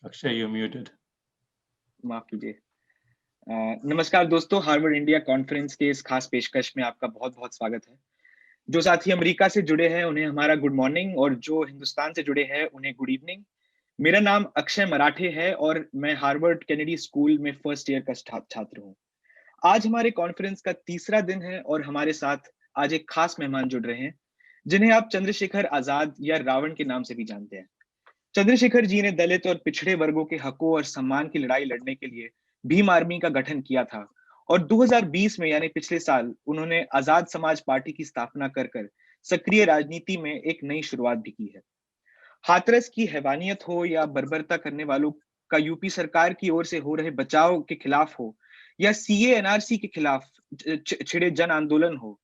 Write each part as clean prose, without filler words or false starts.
Akshay, you're muted. माफ कीजिए। नमस्कार दोस्तों, हार्वर्ड इंडिया कॉन्फ्रेंस के इस खास पेशकश में आपका बहुत बहुत स्वागत है। जो साथी अमेरिका से जुड़े हैं उन्हें हमारा गुड मॉर्निंग और जो हिंदुस्तान से जुड़े हैं उन्हें गुड इवनिंग। मेरा नाम अक्षय मराठे है और मैं हार्वर्ड कैनेडी स्कूल में फर्स्ट ईयर का छात्र हूँ। आज हमारे कॉन्फ्रेंस का तीसरा दिन है और हमारे साथ आज एक खास मेहमान जुड़ रहे हैं जिन्हें आप चंद्रशेखर आजाद या रावण के नाम से भी जानते हैं। चंद्रशेखर जी ने दलित और पिछड़े वर्गों के हकों और सम्मान की लड़ाई लड़ने के लिए भीम आर्मी का गठन किया था और 2020 में यानी पिछले साल उन्होंने आजाद समाज पार्टी की स्थापना कर सक्रिय राजनीति में एक नई शुरुआत भी की है। हाथरस की हैवानियत हो या बर्बरता करने वालों का यूपी सरकार की ओर से हो रहे बचाव के खिलाफ हो या सीए एनआरसी के खिलाफ छिड़े जन आंदोलन हो,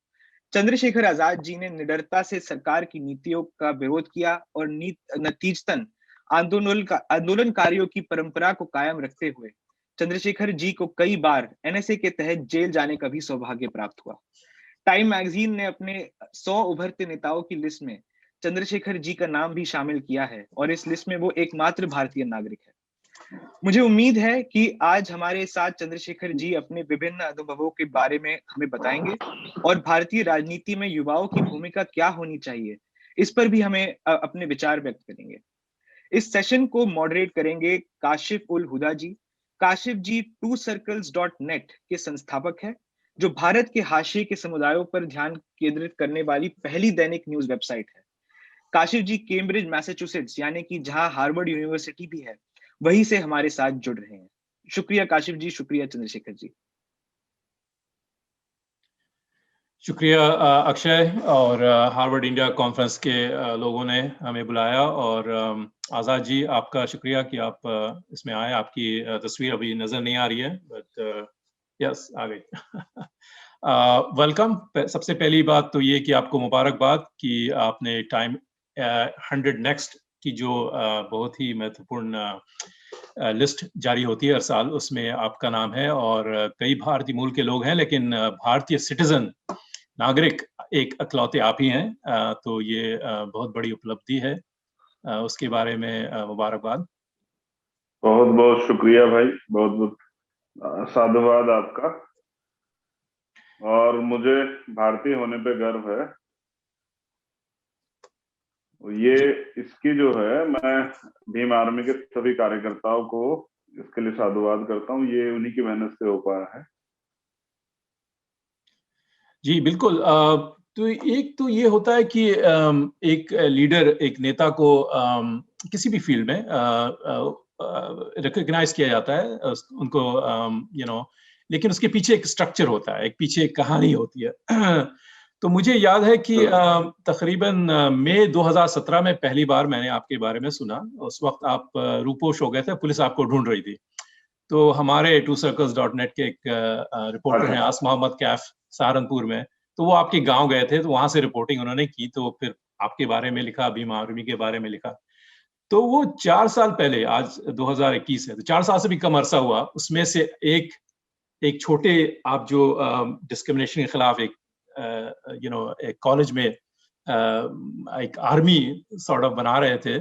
चंद्रशेखर आजाद जी ने निडरता से सरकार की नीतियों का विरोध किया और नतीजतन आंदोलनकारियों की परंपरा को कायम रखते हुए चंद्रशेखर जी को कई बार एनएसए के तहत जेल जाने का भी सौभाग्य प्राप्त हुआ। टाइम मैगजीन ने अपने 100 उभरते नेताओं की लिस्ट में चंद्रशेखर जी का नाम भी शामिल किया है और इस लिस्ट में वो एकमात्र भारतीय नागरिक है। मुझे उम्मीद है कि आज हमारे साथ चंद्रशेखर जी अपने विभिन्न अनुभवों के बारे में हमें बताएंगे और भारतीय राजनीति में युवाओं की भूमिका क्या होनी चाहिए इस पर भी हमें अपने विचार व्यक्त करेंगे। इस सेशन को मॉडरेट करेंगे काशिफ उल हुदा जी। काशिफ जी twocircles.net के संस्थापक है जो भारत के हाशिए के समुदायों पर ध्यान केंद्रित करने वाली पहली दैनिक न्यूज वेबसाइट है। काशिफ जी कैम्ब्रिज मैसाचुसेट्स यानी कि जहां हार्वर्ड यूनिवर्सिटी भी है वहीं से हमारे साथ जुड़ रहे हैं। शुक्रिया काशिफ जी, शुक्रिया चंद्रशेखर जी। शुक्रिया अक्षय और हार्वर्ड इंडिया कॉन्फ्रेंस के लोगों ने हमें बुलाया और आज़ाद जी आपका शुक्रिया कि आप इसमें आए। आपकी तस्वीर अभी नजर नहीं आ रही है बट यस आ गई। वेलकम। सबसे पहली बात तो ये कि आपको मुबारकबाद कि आपने टाइम 100 नेक्स्ट की जो बहुत ही महत्वपूर्ण लिस्ट जारी होती है हर साल, उसमें आपका नाम है और कई भारतीय मूल के लोग हैं लेकिन भारतीय सिटीजन नागरिक एक अकलौते आप ही हैं। तो ये बहुत बड़ी उपलब्धि है, उसके बारे में मुबारकबाद। बहुत बहुत शुक्रिया भाई, बहुत बहुत साधुवाद आपका। और मुझे भारतीय होने पे गर्व है। ये इसकी जो है, मैं भीम आर्मी के सभी कार्यकर्ताओं को इसके लिए साधुवाद करता हूँ। ये उन्हीं की मेहनत से हो पाया है। जी बिल्कुल। तो एक तो ये होता है कि एक लीडर, एक नेता को किसी भी फील्ड में रिकॉग्नाइज किया जाता है, उनको लेकिन उसके पीछे एक स्ट्रक्चर होता है, एक पीछे एक कहानी होती है। तो मुझे याद है कि तकरीबन मई 2017 में पहली बार मैंने आपके बारे में सुना। उस वक्त आप रूपोश हो गए थे, पुलिस आपको ढूंढ रही थी। तो हमारे twocircles.net के एक रिपोर्टर हैं आस मोहम्मद कैफ, सहारनपुर में, तो वो आपके गांव गए थे, तो वहां से रिपोर्टिंग उन्होंने की, तो फिर आपके बारे में लिखा, भीम आर्मी के बारे में लिखा। तो वो 4 साल पहले, आज 2021 है, तो 4 साल से भी कम अरसा हुआ। उसमें से एक छोटे आप जो डिस्क्रिमिनेशन के खिलाफ एक एक कॉलेज में एक आर्मी सॉर्ट ऑफ बना रहे थे,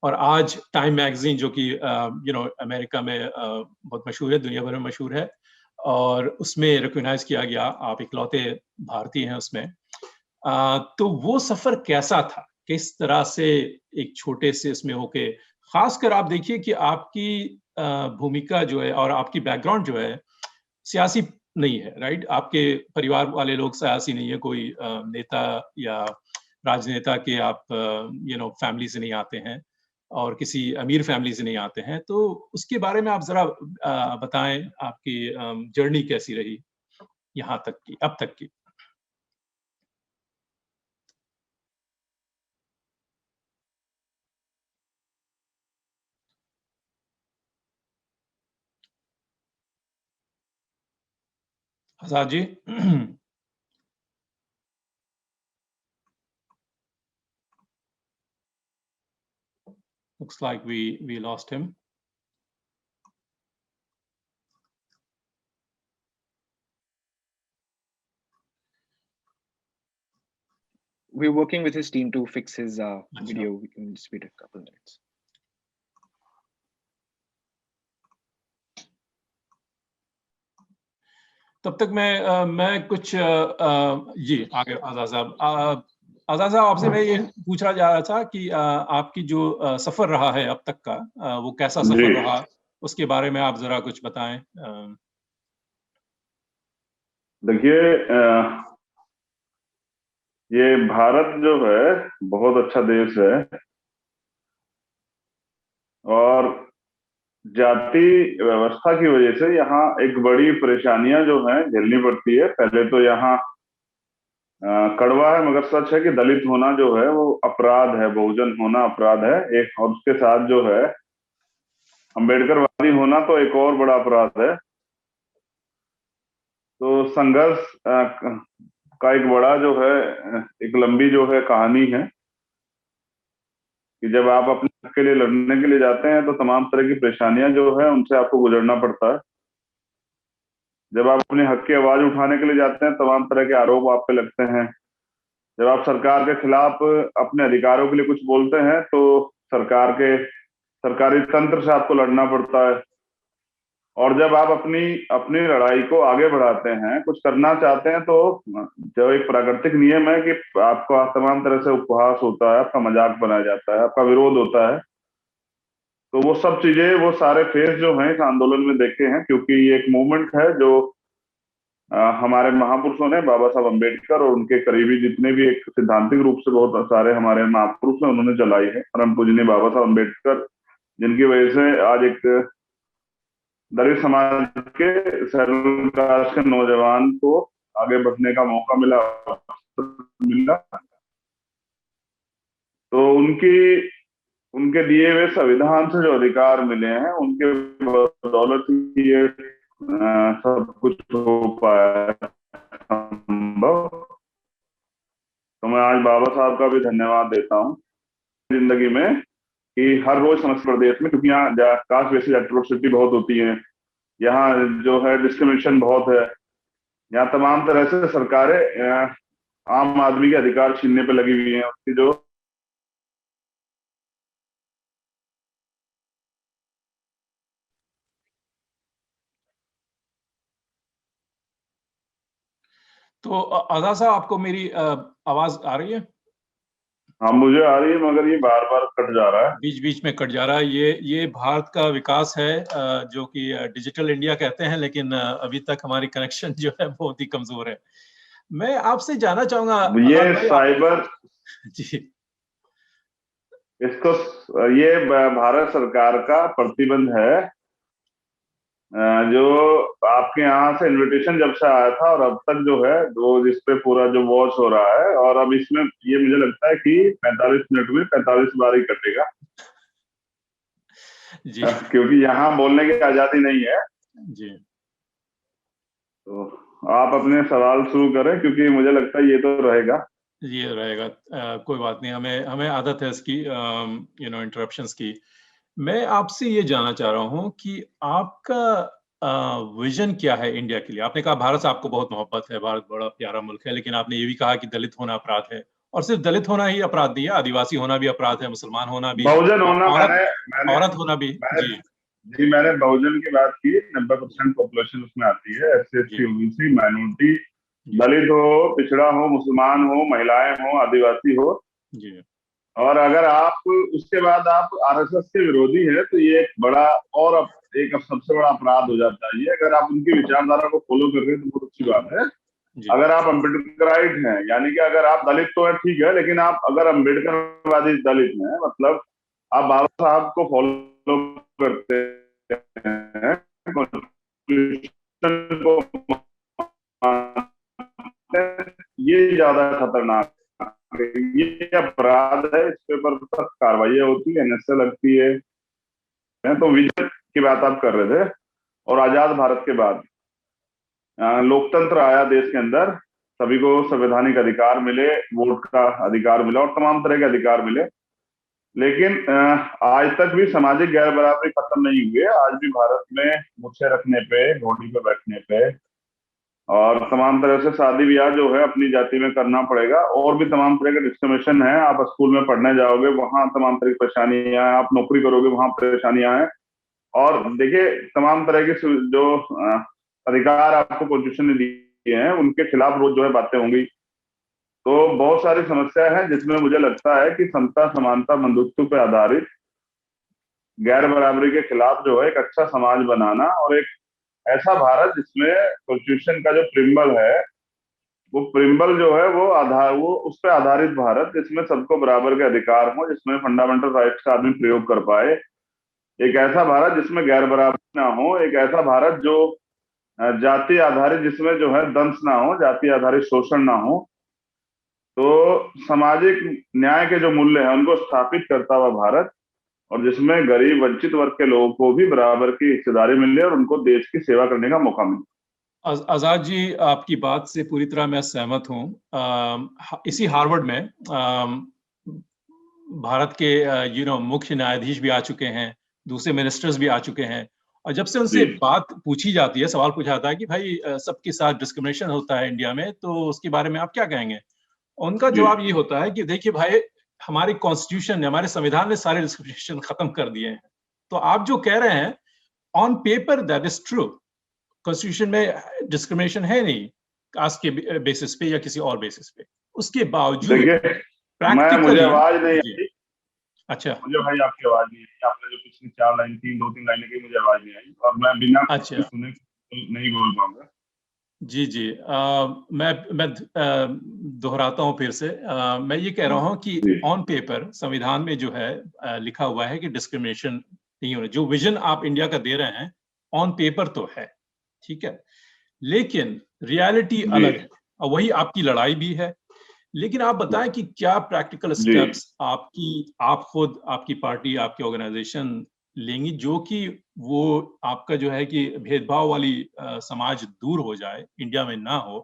और आज टाइम मैगजीन जो कि अमेरिका में बहुत मशहूर है, दुनिया भर में मशहूर है, और उसमें रिकॉग्नाइज किया गया, आप इकलौते भारतीय हैं उसमें। तो वो सफर कैसा था, किस तरह से एक छोटे से इसमें होके, खासकर आप देखिए कि आपकी भूमिका जो है और आपकी बैकग्राउंड जो है सियासी नहीं है, राइट? आपके परिवार वाले लोग सियासी नहीं है, कोई नेता या राजनेता के आप फैमिली से नहीं आते हैं और किसी अमीर फैमिली से नहीं आते हैं। तो उसके बारे में आप जरा बताएं, आपकी जर्नी कैसी रही यहाँ तक की, अब तक की। Azad ji. Looks like we lost him. We're working with his team to fix his video. We can just wait a couple minutes. तब तक मैं कुछ जी आगे आजाद साहब, आजाद साहब आपसे मैं ये पूछना जा रहा था कि आपकी जो सफर रहा है अब तक का, वो कैसा सफर रहा, उसके बारे में आप जरा कुछ बताएं। देखिए, ये भारत जो है बहुत अच्छा देश है, और जाति व्यवस्था की वजह से यहाँ एक बड़ी परेशानियां जो हैं झेलनी पड़ती है। पहले तो यहाँ कड़वा है मगर सच है कि दलित होना जो है वो अपराध है, बहुजन होना अपराध है एक, और उसके साथ जो है अम्बेडकरवादी होना तो एक और बड़ा अपराध है। तो संघर्ष का एक बड़ा जो है, एक लंबी जो है कहानी है कि जब आप अपने हक के लिए लड़ने के लिए जाते हैं तो तमाम तरह की परेशानियां जो है उनसे आपको गुजरना पड़ता है। जब आप अपने हक की आवाज उठाने के लिए जाते हैं तमाम तरह के आरोप आप पे लगते हैं। जब आप सरकार के खिलाफ अपने अधिकारों के लिए कुछ बोलते हैं तो सरकारी तंत्र से आपको लड़ना पड़ता है। और जब आप अपनी अपनी लड़ाई को आगे बढ़ाते हैं, कुछ करना चाहते हैं, तो जो एक प्राकृतिक नियम है कि आपका तमाम तरह से उपहास होता है, आपका मजाक बनाया जाता है, आपका विरोध होता है। तो वो सब चीजें, वो सारे फेस जो हैं इस आंदोलन में देखे हैं, क्योंकि ये एक मूवमेंट है जो हमारे महापुरुषों ने, बाबा साहब अम्बेडकर और उनके करीबी जितने भी एक सिद्धांतिक रूप से बहुत सारे हमारे महापुरुष हैं उन्होंने चलाई है। परम पूजनीय बाबा साहब अम्बेडकर, जिनकी वजह से आज एक दलित समाज के शेड्यूल कास्ट के नौजवान को आगे बढ़ने का मौका मिला। तो उनके दिए हुए संविधान से जो अधिकार मिले हैं उनके बदौलत ही ये सब कुछ हो पाया संभव। तो मैं आज बाबा साहब का भी धन्यवाद देता हूँ जिंदगी में कि हर रोज समस्या प्रदेश में, क्योंकि यहाँ कास्ट बेसिस एट्रोसिटी बहुत होती है, यहाँ जो है डिस्क्रिमिनेशन बहुत है, यहाँ तमाम तरह से सरकारें आम आदमी के अधिकार छीनने पे लगी हुई हैं। उसकी जो तो आजाद साहब, आपको मेरी आवाज आ रही है? हाँ, मुझे आ रही है, मगर ये बार बार कट जा रहा है, बीच बीच में कट जा रहा है। ये भारत का विकास है, जो कि डिजिटल इंडिया कहते हैं, लेकिन अभी तक हमारी कनेक्शन जो है बहुत ही कमजोर है। मैं आपसे जानना चाहूंगा ये साइबर जी, इसको, ये भारत सरकार का प्रतिबंध है, जो आपके यहाँ से इनविटेशन जब से आया था और अब तक जो है वो इस पे पूरा जो वॉच हो रहा है, और अब इसमें ये मुझे लगता है कि 45 मिनट में 45 बार ही कटेगा जी, क्योंकि यहाँ बोलने की आजादी नहीं है जी। तो आप अपने सवाल शुरू करें, क्योंकि मुझे लगता है ये तो रहेगा। ये रहेगा, कोई बात नहीं, हमें आदत है इसकी, इंटरप्शंस की। मैं आपसे ये जानना चाह रहा हूँ कि आपका विजन क्या है इंडिया के लिए। आपने कहा भारत से आपको बहुत मोहब्बत है, भारत बड़ा प्यारा मुल्क है, लेकिन आपने ये भी कहा कि दलित होना अपराध है, और सिर्फ दलित होना ही अपराध नहीं है, आदिवासी होना भी अपराध है, मुसलमान होना भी, बहुजन होना, औरत होना भी। जी, मैंने बहुजन की बात की। 90% पॉपुलेशन उसमें आती है, SC, OBC, माइनॉरिटी, दलित हो, पिछड़ा हो, मुसलमान हो, महिलाएं हो, आदिवासी हो। जी। और अगर आप उसके बाद आप RSS के विरोधी है तो ये एक बड़ा और एक सबसे बड़ा अपराध हो जाता है। ये अगर आप उनकी विचारधारा को फॉलो कर रहे हैं तो बहुत अच्छी बात है। अगर आप अम्बेडकराइट हैं, यानी कि अगर आप दलित तो है ठीक है, लेकिन आप अगर अम्बेडकरवादी दलित हैं, मतलब आप बाबा साहब को फॉलो करते हैं, ये ज्यादा खतरनाक, ये अपराध है, इस पे पर सख्त कार्रवाई होती है, NSA लगती है। तो विजन की बात आप कर रहे थे, और आजाद भारत के बाद लोकतंत्र आया देश के अंदर, सभी को संवैधानिक अधिकार मिले, वोट का अधिकार मिला और तमाम तरह के अधिकार मिले, लेकिन आज तक भी सामाजिक गैर बराबरी खत्म नहीं हुई है। आज भी भारत में मुझसे रखने पे, घोड़ी पे बैठने पे और तमाम तरह से शादी ब्याह जो है अपनी जाति में करना पड़ेगा, और भी तमाम तरह के डिस्क्रिमिनेशन है। आप स्कूल में पढ़ने जाओगे वहां तमाम तरह की परेशानियां हैं, आप नौकरी करोगे वहां परेशानियां हैं। और देखिए तमाम तरह की जो अधिकार आपको कॉन्स्टिट्यूशन ने दिए हैं, उनके खिलाफ रोज जो है बातें होंगी। तो बहुत सारी समस्या है जिसमें मुझे लगता है कि समता, समानता, बंधुत्व पे आधारित गैर बराबरी के खिलाफ जो है एक अच्छा समाज बनाना, और एक ऐसा भारत जिसमें कॉन्स्टिट्यूशन का जो प्रिम्बल है, वो प्रिम्बल जो है वो उस पर आधारित भारत, जिसमें सबको बराबर के अधिकार हो, जिसमें फंडामेंटल राइट्स का आदमी प्रयोग कर पाए। एक ऐसा भारत जिसमें गैर बराबरी ना हो, एक ऐसा भारत जो जाति आधारित, जिसमें जो है दंश ना हो, जाति आधारित शोषण ना हो। तो सामाजिक न्याय के जो मूल्य हैं उनको स्थापित करता हुआ भारत, और जिसमें गरीब वंचित वर्ग के लोगों को भी बराबर की हिस्सेदारी मिले और उनको देश की सेवा करने का मौका मिले। आजाद जी, आपकी बात से पूरी तरह मैं सहमत हूँ। इसी हार्वर्ड में भारत के मुख्य न्यायाधीश भी आ चुके हैं, दूसरे मिनिस्टर्स भी आ चुके हैं, और जब से उनसे बात पूछी जाती है, सवाल पूछा जाता है कि भाई सबके साथ डिस्क्रिमिनेशन होता है इंडिया में, तो उसके बारे में आप क्या कहेंगे? उनका जवाब ये होता है कि देखिए भाई, हमारी कॉन्स्टिट्यूशन ने, हमारे संविधान ने सारे डिस्क्रिमिनेशन खत्म कर दिए हैं। तो आप जो कह रहे हैं, on paper that is true, constitution में डिस्क्रिमिनेशन है नहीं कास्ट के बेसिस पे या किसी और बेसिस पे। उसके बावजूद मुझे आवाज नहीं आई। अच्छा, मुझे भाई आपकी आवाज नहीं आई। आपने जो पिछली 4 लाइन की, 2-3 लाइनें की, मुझे आवाज नहीं आई, और मैं बिना सुने नहीं बोल पाऊंगा। जी जी, मैं दोहराता हूँ फिर से। मैं ये कह रहा हूँ कि ऑन पेपर संविधान में जो है लिखा हुआ है कि डिस्क्रिमिनेशन नहीं होना। जो विजन आप इंडिया का दे रहे हैं ऑन पेपर तो है, ठीक है, लेकिन रियलिटी अलग है, और वही आपकी लड़ाई भी है। लेकिन आप बताएं कि क्या प्रैक्टिकल स्टेप्स आप खुद, आपकी पार्टी, आपकी ऑर्गेनाइजेशन लेंगी, जो कि वो आपका जो है कि भेदभाव वाली समाज दूर हो जाए, इंडिया में ना हो?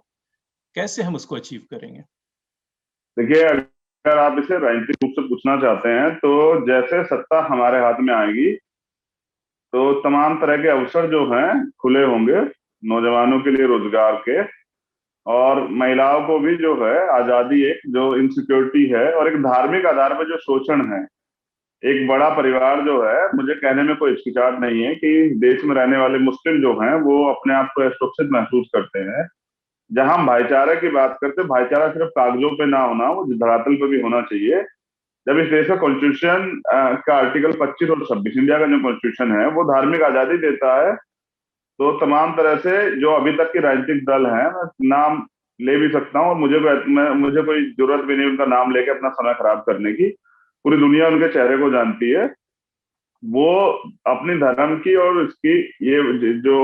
कैसे हम उसको अचीव करेंगे? देखिए, अगर आप इसे राजनीतिक रूप से पूछना चाहते हैं, तो जैसे सत्ता हमारे हाथ में आएगी तो तमाम तरह के अवसर जो हैं खुले होंगे नौजवानों के लिए रोजगार के, और महिलाओं को भी जो है आजादी, एक जो इनसिक्योरिटी है और एक धार्मिक आधार पर जो शोषण है। एक बड़ा परिवार जो है, मुझे कहने में कोई हिचकिचाहट नहीं है कि देश में रहने वाले मुस्लिम जो हैं वो अपने आप को सुरक्षित महसूस करते हैं। जहां हम भाईचारे की बात करते हैं, भाईचारा सिर्फ कागजों पे ना होना, वो धरातल पे भी होना चाहिए। जब इस देश का कॉन्स्टिट्यूशन का आर्टिकल 25 और 26, इंडिया का जो कॉन्स्टिट्यूशन है, वो धार्मिक आजादी देता है, तो तमाम तरह से जो अभी तक के राजनीतिक दल हैं, मैं नाम ले भी सकता हूँ, और मुझे कोई जरूरत भी नहीं उनका नाम लेके अपना समय खराब करने की, पूरी दुनिया उनके चेहरे को जानती है। वो अपनी धर्म की और इसकी ये जो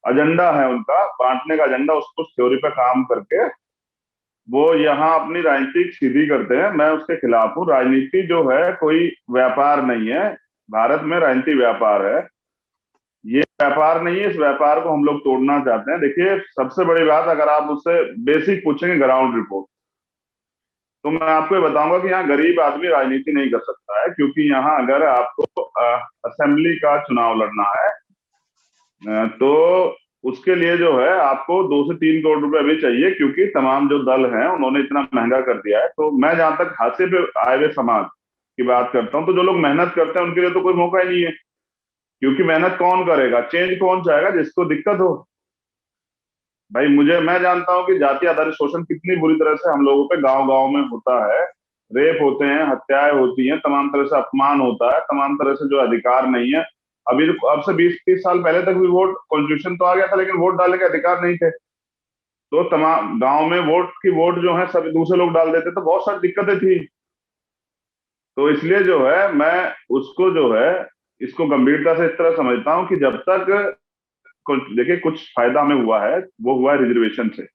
एजेंडा है उनका, बांटने का एजेंडा, उसको थ्योरी पे काम करके वो यहाँ अपनी राजनीति सीधी करते हैं। मैं उसके खिलाफ हूँ। राजनीति जो है कोई व्यापार नहीं है। भारत में राजनीति व्यापार है, ये व्यापार नहीं है। इस व्यापार को हम लोग तोड़ना चाहते हैं। देखिए, सबसे बड़ी बात, अगर आप उससे बेसिक पूछेंगे ग्राउंड रिपोर्ट, तो मैं आपको ये बताऊंगा कि यहाँ गरीब आदमी राजनीति नहीं कर सकता है, क्योंकि यहाँ अगर आपको असेंबली का चुनाव लड़ना है तो उसके लिए जो है आपको 2 से 3 करोड़ रुपए भी चाहिए, क्योंकि तमाम जो दल हैं उन्होंने इतना महंगा कर दिया है। तो मैं जहां तक हादसे पे आए हुए समाज की बात करता हूँ, तो जो लोग मेहनत करते हैं उनके लिए तो कोई मौका ही नहीं है, क्योंकि मेहनत कौन करेगा, चेंज कौन चाहेगा? जिसको दिक्कत हो। भाई मैं जानता हूं कि जाति आधारित शोषण कितनी बुरी तरह से हम लोगों पे गांव गांव में होता है। रेप होते हैं, हत्याएं होती हैं, तमाम तरह से अपमान होता है, तमाम तरह से जो अधिकार नहीं है। अभी अब से 20-30 साल पहले तक भी वोट, कॉन्स्टिट्यूशन तो आ गया था, लेकिन वोट डालने के अधिकार नहीं थे। तो तमाम गांव में वोट जो है सब दूसरे लोग डाल देते, तो बहुत सारी दिक्कतें थी। तो इसलिए जो है मैं उसको जो है इसको गंभीरता से इस तरह समझता हूं कि जब तक, देखिए, कुछ फायदा हमें हुआ है, वो हुआ है रिजर्वेशन से।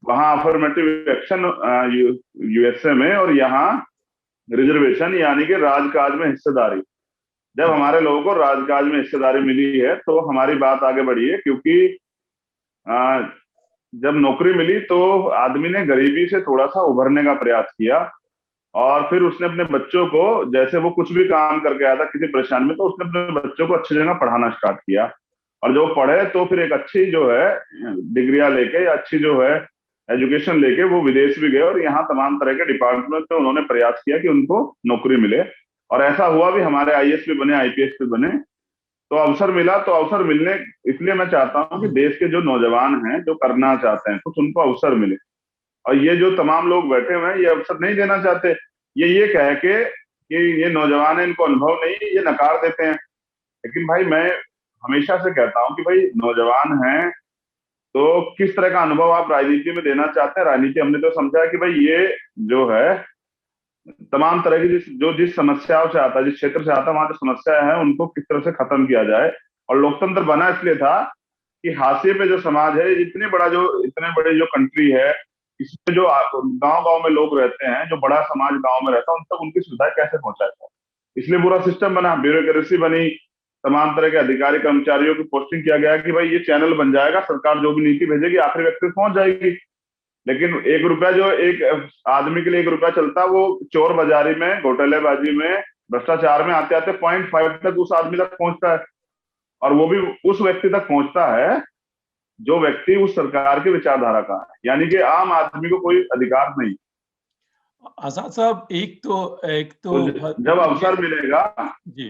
वहां अफर्मेटिव एक्शन यूएसए में, और यहाँ रिजर्वेशन यानी कि राजकाज में हिस्सेदारी। जब हमारे लोगों को राजकाज में हिस्सेदारी मिली है तो हमारी बात आगे बढ़ी है, क्योंकि जब नौकरी मिली तो आदमी ने गरीबी से थोड़ा सा उभरने का प्रयास किया, और फिर उसने अपने बच्चों को, जैसे वो कुछ भी काम करके आया था किसी परेशानी में, तो उसने अपने बच्चों को अच्छी जगह पढ़ाना स्टार्ट किया। और जो पढ़े तो फिर एक अच्छी जो है डिग्रियां लेके, या अच्छी जो है एजुकेशन लेके वो विदेश भी गए, और यहाँ तमाम तरह के डिपार्टमेंट में उन्होंने प्रयास किया कि उनको नौकरी मिले। और ऐसा हुआ भी, हमारे आईएएस भी बने, आईपीएस भी बने। तो अवसर मिला, तो अवसर मिलने, इसलिए मैं चाहता हूं कि देश के जो नौजवान हैं, जो करना चाहते हैं कुछ, उनको अवसर मिले। और ये जो तमाम लोग बैठे हुए हैं, ये अवसर नहीं देना चाहते। ये कह के कि ये नौजवान है, इनको अनुभव नहीं, ये नकार देते हैं। लेकिन भाई मैं हमेशा से कहता हूं कि भाई नौजवान हैं तो किस तरह का अनुभव आप राजनीति में देना चाहते हैं। राजनीति हमने तो समझा है कि भाई ये जो है तमाम तरह की जिस समस्याओं से आता है, जिस क्षेत्र से आता है, वहां जो समस्या है उनको किस तरह से खत्म किया जाए। और लोकतंत्र बना इसलिए था कि हाशिए पे जो समाज है, इतने बड़े जो कंट्री है, इसमें जो गांव गांव में लोग रहते हैं, जो बड़ा समाज गांव में रहता है, उन तक उनकी सुविधाएं कैसे पहुंचाया जाए। इसलिए पूरा सिस्टम बना, ब्यूरोक्रेसी बनी, तमाम तरह के अधिकारी कर्मचारियों की पोस्टिंग किया गया कि भाई ये चैनल बन जाएगा, सरकार जो भी नीति भेजेगी आखिरी व्यक्ति तक पहुंच जाएगी। लेकिन ₹1 जो एक आदमी के लिए ₹1 चलता, वो चोर बाजारी में, घोटालेबाजी में, भ्रष्टाचार में आते आते 0.5 तक उस आदमी तक पहुंचता है। और वो भी उस व्यक्ति तक पहुंचता है जो व्यक्ति उस सरकार की विचारधारा का है, यानी कि आम आदमी को कोई अधिकार नहीं। आजाद साहब, एक तो जब अवसर मिलेगा जी,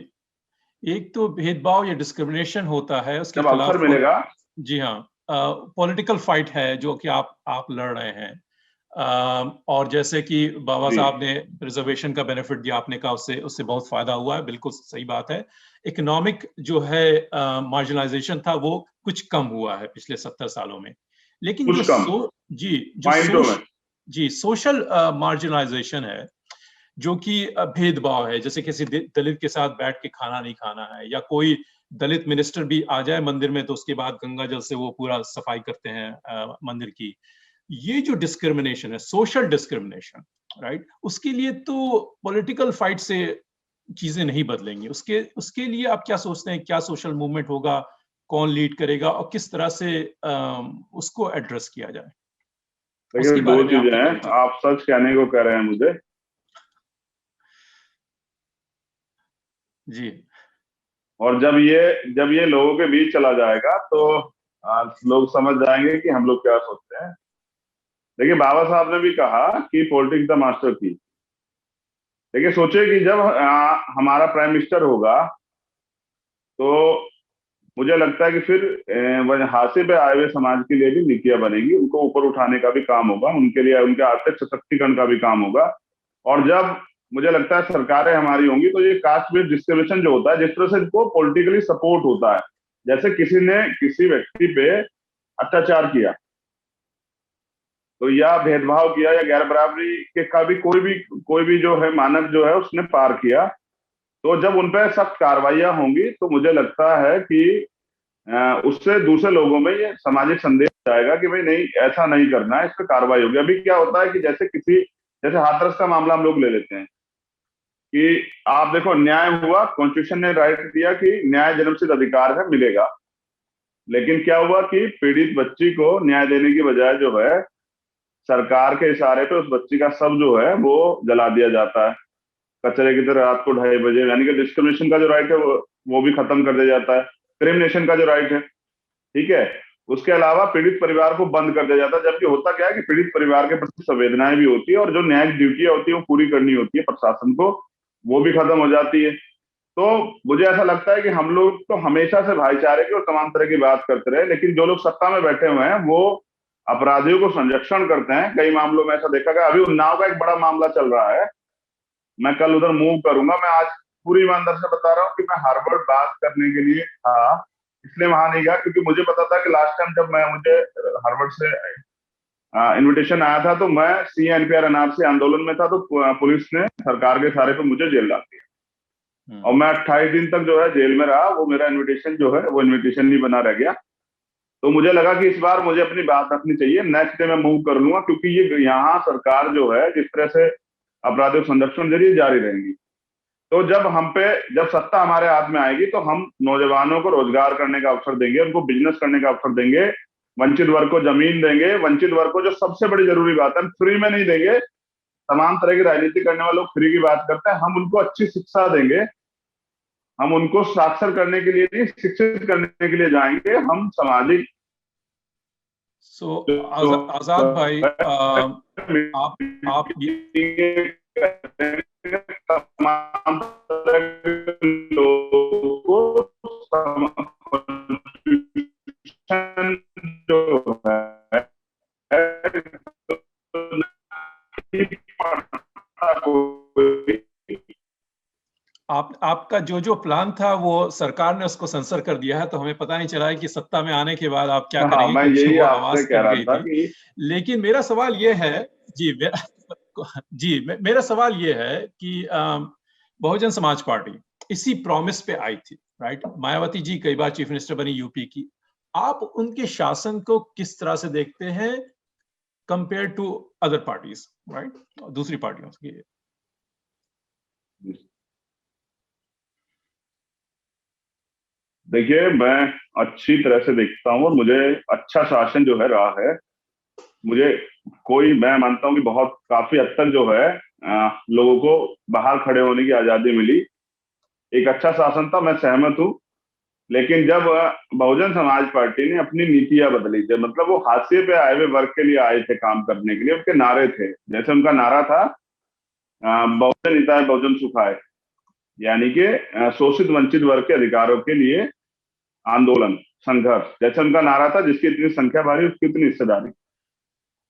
एक तो भेदभाव या डिस्क्रिमिनेशन होता है, उसके जब खिलाफ अवसर मिलेगा, जी हाँ, पॉलिटिकल फाइट है जो कि आप लड़ रहे हैं। और जैसे कि बाबा साहब ने रिजर्वेशन का बेनिफिट दिया, आपने कहा उससे बहुत फायदा हुआ है, बिल्कुल सही बात है। इकोनॉमिक जो है मार्जिनलाइजेशन था वो कुछ कम हुआ है पिछले 70 सालों में। लेकिन जो सोशल मार्जिनलाइजेशन है, जो कि भेदभाव है, जैसे किसी दलित के साथ बैठ के खाना नहीं खाना है, या कोई दलित मिनिस्टर भी आ जाए मंदिर में तो उसके बाद गंगा जल से वो पूरा सफाई करते हैं मंदिर की। ये जो डिस्क्रिमिनेशन है, सोशल डिस्क्रिमिनेशन, राइट, उसके लिए तो पॉलिटिकल फाइट से चीजें नहीं बदलेंगी। उसके लिए आप क्या सोचते हैं, क्या सोशल मूवमेंट होगा, कौन लीड करेगा और किस तरह से उसको एड्रेस किया जाए? देखिए, दो चीजें हैं। आप सच कहने को कह रहे हैं मुझे जी, और जब ये लोगों के बीच चला जाएगा तो लोग समझ जाएंगे कि हम लोग क्या सोचते हैं। देखिए, बाबा साहब ने भी कहा कि पॉलिटिक्स द मास्टर की। देखिए, सोचिए कि जब हमारा प्राइम मिनिस्टर होगा तो मुझे लगता है कि फिर हाशिए पे आए हुए समाज के लिए भी नीतियां बनेगी, उनको ऊपर उठाने का भी काम होगा, उनके लिए उनके आर्थिक सशक्तिकरण का भी काम होगा। और जब मुझे लगता है सरकारें हमारी होंगी तो ये कास्ट बेस्ड डिस्क्रिमिनेशन जो होता है, जिस तरह से इनको पॉलिटिकली सपोर्ट होता है, जैसे किसी ने किसी व्यक्ति पे अत्याचार किया तो, या भेदभाव किया, या गैर बराबरी के का भी कोई भी जो है मानक जो है उसने पार किया, तो जब उन पर सख्त कार्रवाइयां होंगी तो मुझे लगता है कि उससे दूसरे लोगों में ये सामाजिक संदेश जाएगा कि भाई नहीं, ऐसा नहीं करना है, इस पर कार्रवाई होगी। अभी क्या होता है कि जैसे हाथरस का मामला हम लोग ले लेते हैं कि आप देखो, न्याय हुआ, कॉन्स्टिट्यूशन ने राइट दिया कि न्याय जन्मसिद्ध अधिकार है, मिलेगा। लेकिन क्या हुआ कि पीड़ित बच्ची को न्याय देने की बजाय जो है सरकार के इशारे पे उस बच्ची का शव जो है वो जला दिया जाता है कचरे की तरह रात को 2:30 बजे। यानी कि डिस्क्रिमिनेशन का जो राइट है वो भी खत्म कर दिया जाता है, क्रिमिनेशन का जो राइट है, ठीक है। उसके अलावा पीड़ित परिवार को बंद कर दिया जाता है, जबकि होता क्या है कि पीड़ित परिवार के प्रति संवेदनाएं भी होती है और जो न्यायिक ड्यूटियां होती है वो पूरी करनी होती है प्रशासन को, वो भी खत्म हो जाती है। तो मुझे ऐसा लगता है कि हम लोग तो हमेशा से भाईचारे की और तमाम तरह की बात करते रहे, लेकिन जो लोग सत्ता में बैठे हुए हैं वो अपराधियों को संरक्षण करते हैं। कई मामलों में ऐसा देखा गया। अभी उन्नाव का एक बड़ा मामला चल रहा है, मैं कल उधर मूव करूंगा। मैं आज पूरी ईमानदार से बता रहा हूँ कि मैं हार्वर्ड बात करने के लिए था, इसलिए वहां नहीं गया क्योंकि मुझे पता था कि लास्ट टाइम जब मुझे हार्वर्ड से इनविटेशन आया था तो मैं CNPR NRC आंदोलन में था, तो पुलिस ने सरकार के इशारे पे मुझे जेल डाल दिया और मैं 28 दिन तक जो है जेल में रहा। वो मेरा इन्विटेशन जो है वो इन्विटेशन नहीं बना रह गया। तो मुझे लगा कि इस बार मुझे अपनी बात रखनी चाहिए। नेक्स्ट डे मैं मूव कर लूंगा, क्योंकि ये यहाँ सरकार जो है जिस तरह से अपराधिक संरक्षण जरिए जारी रहेंगी, तो जब सत्ता हमारे हाथ में आएगी तो हम नौजवानों को रोजगार करने का अवसर देंगे, उनको बिजनेस करने का अवसर देंगे, वंचित वर्ग को जमीन देंगे, वंचित वर्ग को जो सबसे बड़ी जरूरी बात है, फ्री में नहीं देंगे। तमाम तरह की राजनीति करने वाले लोग फ्री की बात करते हैं, हम उनको अच्छी शिक्षा देंगे, हम उनको साक्षर करने के लिए नहीं, शिक्षित करने के लिए जाएंगे। हम सामाजिक आजाद भाई, आप तमाम लोगों को जो है आपका जो प्लान था वो सरकार ने उसको सेंसर कर दिया है, तो हमें पता नहीं चला है कि सत्ता में आने के बाद आप क्या हाँ, करेंगे, मैं कुछ यही वो आपसे आवाज कह कट रहा गई था थी। कि लेकिन मेरा सवाल ये है मेरा सवाल ये है कि बहुजन समाज पार्टी इसी प्रॉमिस पे आई थी, राइट? मायावती जी कई बार चीफ मिनिस्टर बनी यूपी की। आप उनके शासन को किस तरह से देखते हैं compare to other parties, right, दूसरी पार्टियों की? देखिए, मैं अच्छी तरह से देखता हूँ और मुझे अच्छा शासन जो है रहा है। मुझे मैं मानता हूँ कि बहुत काफी हद तक जो है लोगों को बाहर खड़े होने की आजादी मिली। एक अच्छा शासन था, मैं सहमत हूँ। लेकिन जब बहुजन समाज पार्टी ने अपनी नीतियां बदली थी, मतलब वो हाशिए पे आए हुए वर्ग के लिए आए थे काम करने के लिए, उनके नारे थे। जैसे उनका नारा था बहुजन हिताय बहुजन सुखाय, यानी कि शोषित वंचित वर्ग के अधिकारों के लिए आंदोलन, संघर्ष। जैसे उनका नारा था, जिसकी इतनी संख्या भारी उसकी इतनी हिस्सेदारी।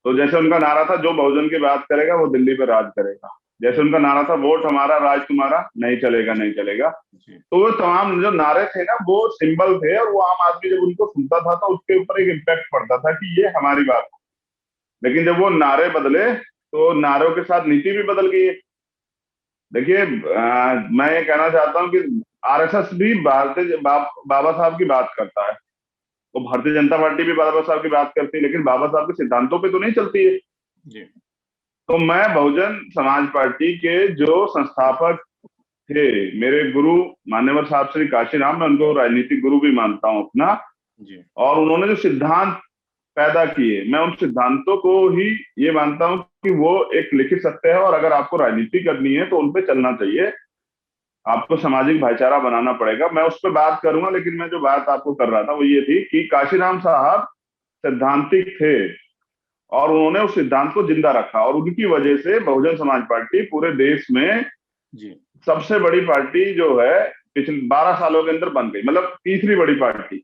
तो जैसे उनका नारा था, जो बहुजन की बात करेगा वो दिल्ली पे राज करेगा। जैसे उनका नारा था, वोट हमारा राज तुम्हारा, नहीं चलेगा नहीं चलेगा। तो वो तमाम जो नारे थे ना, वो सिंबल थे, और वो आम आदमी जब उनको सुनता था तो उसके ऊपर एक इम्पैक्ट पड़ता था कि ये हमारी बात है। लेकिन जब वो नारे बदले तो नारों के साथ नीति भी बदल गई है। देखिए, मैं ये कहना चाहता हूँ कि आरएसएस भी बाबा साहब की बात करता है, तो भारतीय जनता पार्टी भी बाबा साहब की बात करती है, लेकिन बाबा साहब के सिद्धांतों पे तो नहीं चलती है जी। तो मैं बहुजन समाज पार्टी के जो संस्थापक थे, मेरे गुरु मान्यवर साहब श्री काशीराम, मैं उनको राजनीतिक गुरु भी मानता हूँ अपना जी। और उन्होंने जो सिद्धांत पैदा किए, मैं उन सिद्धांतों को ही ये मानता हूं कि वो एक लिखित सत्य है, और अगर आपको राजनीति करनी है तो उन पे चलना चाहिए। आपको सामाजिक भाईचारा बनाना पड़ेगा। मैं उस पर बात करूंगा, लेकिन मैं जो बात आपको कर रहा था वो ये थी कि काशीराम साहब सैद्धांतिक थे और उन्होंने उस सिद्धांत को जिंदा रखा, और उनकी वजह से बहुजन समाज पार्टी पूरे देश में जी। सबसे बड़ी पार्टी जो है पिछले 12 सालों के अंदर बन गई, मतलब तीसरी बड़ी पार्टी,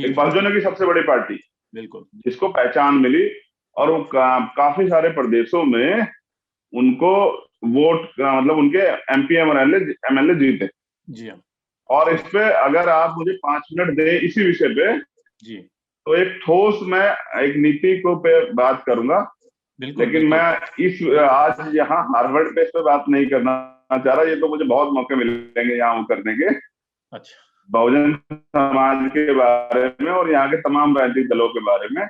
एक बहुजनों की सबसे बड़ी पार्टी, बिल्कुल, जिसको पहचान मिली। और वो काफी सारे प्रदेशों में उनको वोट मतलब उनके एमपी एमएलए जीते। जी हाँ। और इस पे अगर आप मुझे 5 मिनट दें इसी विषय पे, जी, तो एक ठोस मैं एक नीति को पे बात करूंगा। बिल्कुल, लेकिन बिल्कुल। मैं इस आज यहाँ हार्वर्ड पे इस पे बात नहीं करना चाह रहा। ये तो मुझे बहुत मौके मिलेंगे यहाँ वो करने के, अच्छा, बहुजन समाज के बारे में और यहाँ के तमाम राजनीतिक दलों के बारे में।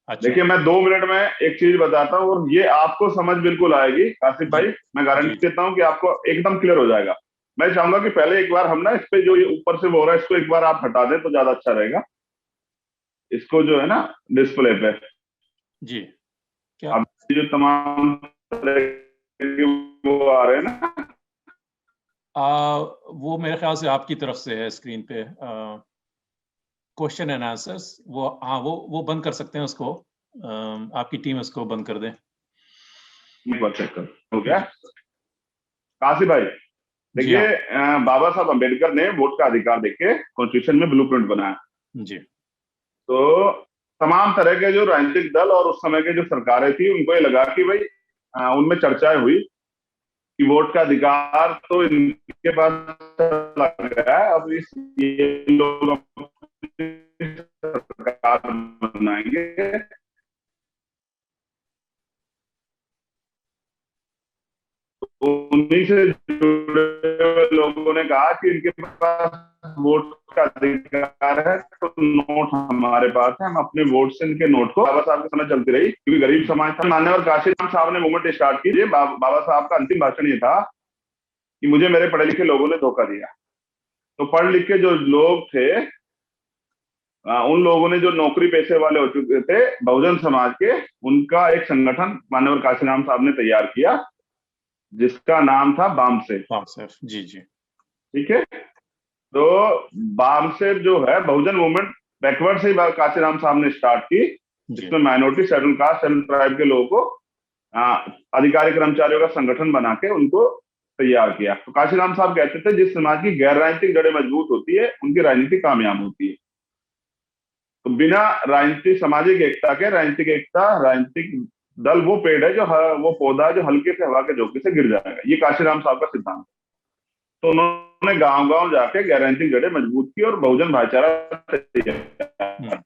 अच्छा। देखिए, मैं 2 मिनट में एक चीज बताता हूँ और ये आपको समझ बिल्कुल आएगी काशिफ भाई, मैं गारंटी देता हूँ कि आपको एकदम क्लियर हो जाएगा। मैं चाहूंगा कि पहले एक बार हम ना इस पे जो ये ऊपर से वो हो रहा है, इसको एक बार आप हटा दें तो ज्यादा अच्छा रहेगा। इसको जो है ना डिस्प्ले पे जी, क्या अब जो तमाम तरह के वो आ रहे हैं ना, वो मेरे ख्याल से आपकी तरफ से है स्क्रीन पे क्वेश्चन एंड आंसर्स। वो हाँ, वो बंद कर सकते हैं उसको, आपकी टीम उसको बंद कर दे। चेक कर हो गया काशिफ भाई। देखिए, बाबा साहब अम्बेडकर ने वोट का अधिकार देके कॉन्स्टिट्यूशन में ब्लूप्रिंट बनाया। जी। तो तमाम तरह के जो राजनीतिक दल और उस समय के जो सरकारें थी, उनको ये लगा कि भाई उनमें चर्चाएं हुई कि वोट का अधिकार तो इनके पास चला गया है, अब ये लोग सरकार बनाएंगे। उन्हीं से जुड़े हुए लोगों ने कहा कि इनके पास वोट का अधिकार है, तो नोट हमारे पास है, हम अपने वोट से इनके नोट को। बाबा साहब की समय चलती रही क्योंकि गरीब समाज था। मान्यवर काशीराम साहब ने मूवमेंट स्टार्ट की। बाबा साहब का अंतिम भाषण ये था कि मुझे मेरे पढ़े लिखे लोगों ने धोखा दिया। तो पढ़ लिख के जो लोग थे, उन लोगों ने जो नौकरी पेशे वाले हो चुके थे बहुजन समाज के, उनका एक संगठन मान्यवर काशीराम साहब ने तैयार किया, जिसका नाम था बामसेफ। जी जी, ठीक है। तो बामसेफ जो है बहुजन मूवमेंट बैकवर्ड से ही काशीराम साहब ने स्टार्ट की, जिसमें minority, schedule caste, schedule tribe के लोगों को अधिकारी कर्मचारियों का संगठन बना के उनको तैयार किया। तो काशीराम साहब कहते थे जिस समाज की गैर राजनीतिक जड़ें मजबूत होती है उनकी राजनीति कामयाब होती है। तो बिना राजनीतिक सामाजिक एकता के राजनीतिक दल वो पेड़ है जो वो पौधा है जो हल्के से हवा के झोंके से गिर जाएगा। ये काशीराम साहब का सिद्धांत। तो उन्होंने गांव गांव जाके गैर राजनीतिक जड़ें मजबूत की और बहुजन भाईचारा तैयार।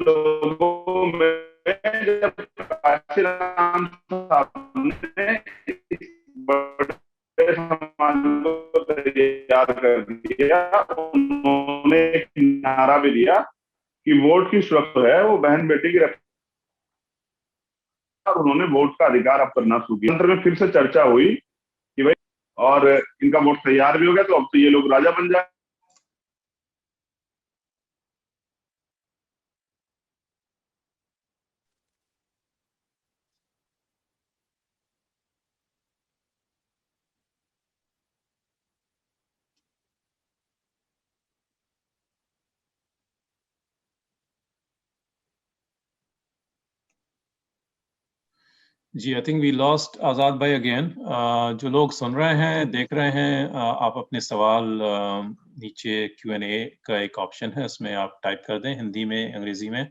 लोगों में जब काशीराम साहब ने बड़े समाज को तैयार कर दिया, उन्होंने एक नारा भी दिया कि वोट की सुरक्षा है वो बहन बेटी की रक्षा, और उन्होंने वोट का अधिकार अब करना शुरू किया। तंत्र में फिर से चर्चा हुई कि भाई और इनका वोट तैयार भी हो गया तो अब तो ये लोग राजा बन जाए। जी, आई थिंक वी लॉस्ट आजाद भाई अगेन। जो लोग सुन रहे हैं, देख रहे हैं, आप अपने सवाल नीचे Q&A का एक ऑप्शन है, उसमें आप टाइप कर दें हिंदी में, अंग्रेजी में,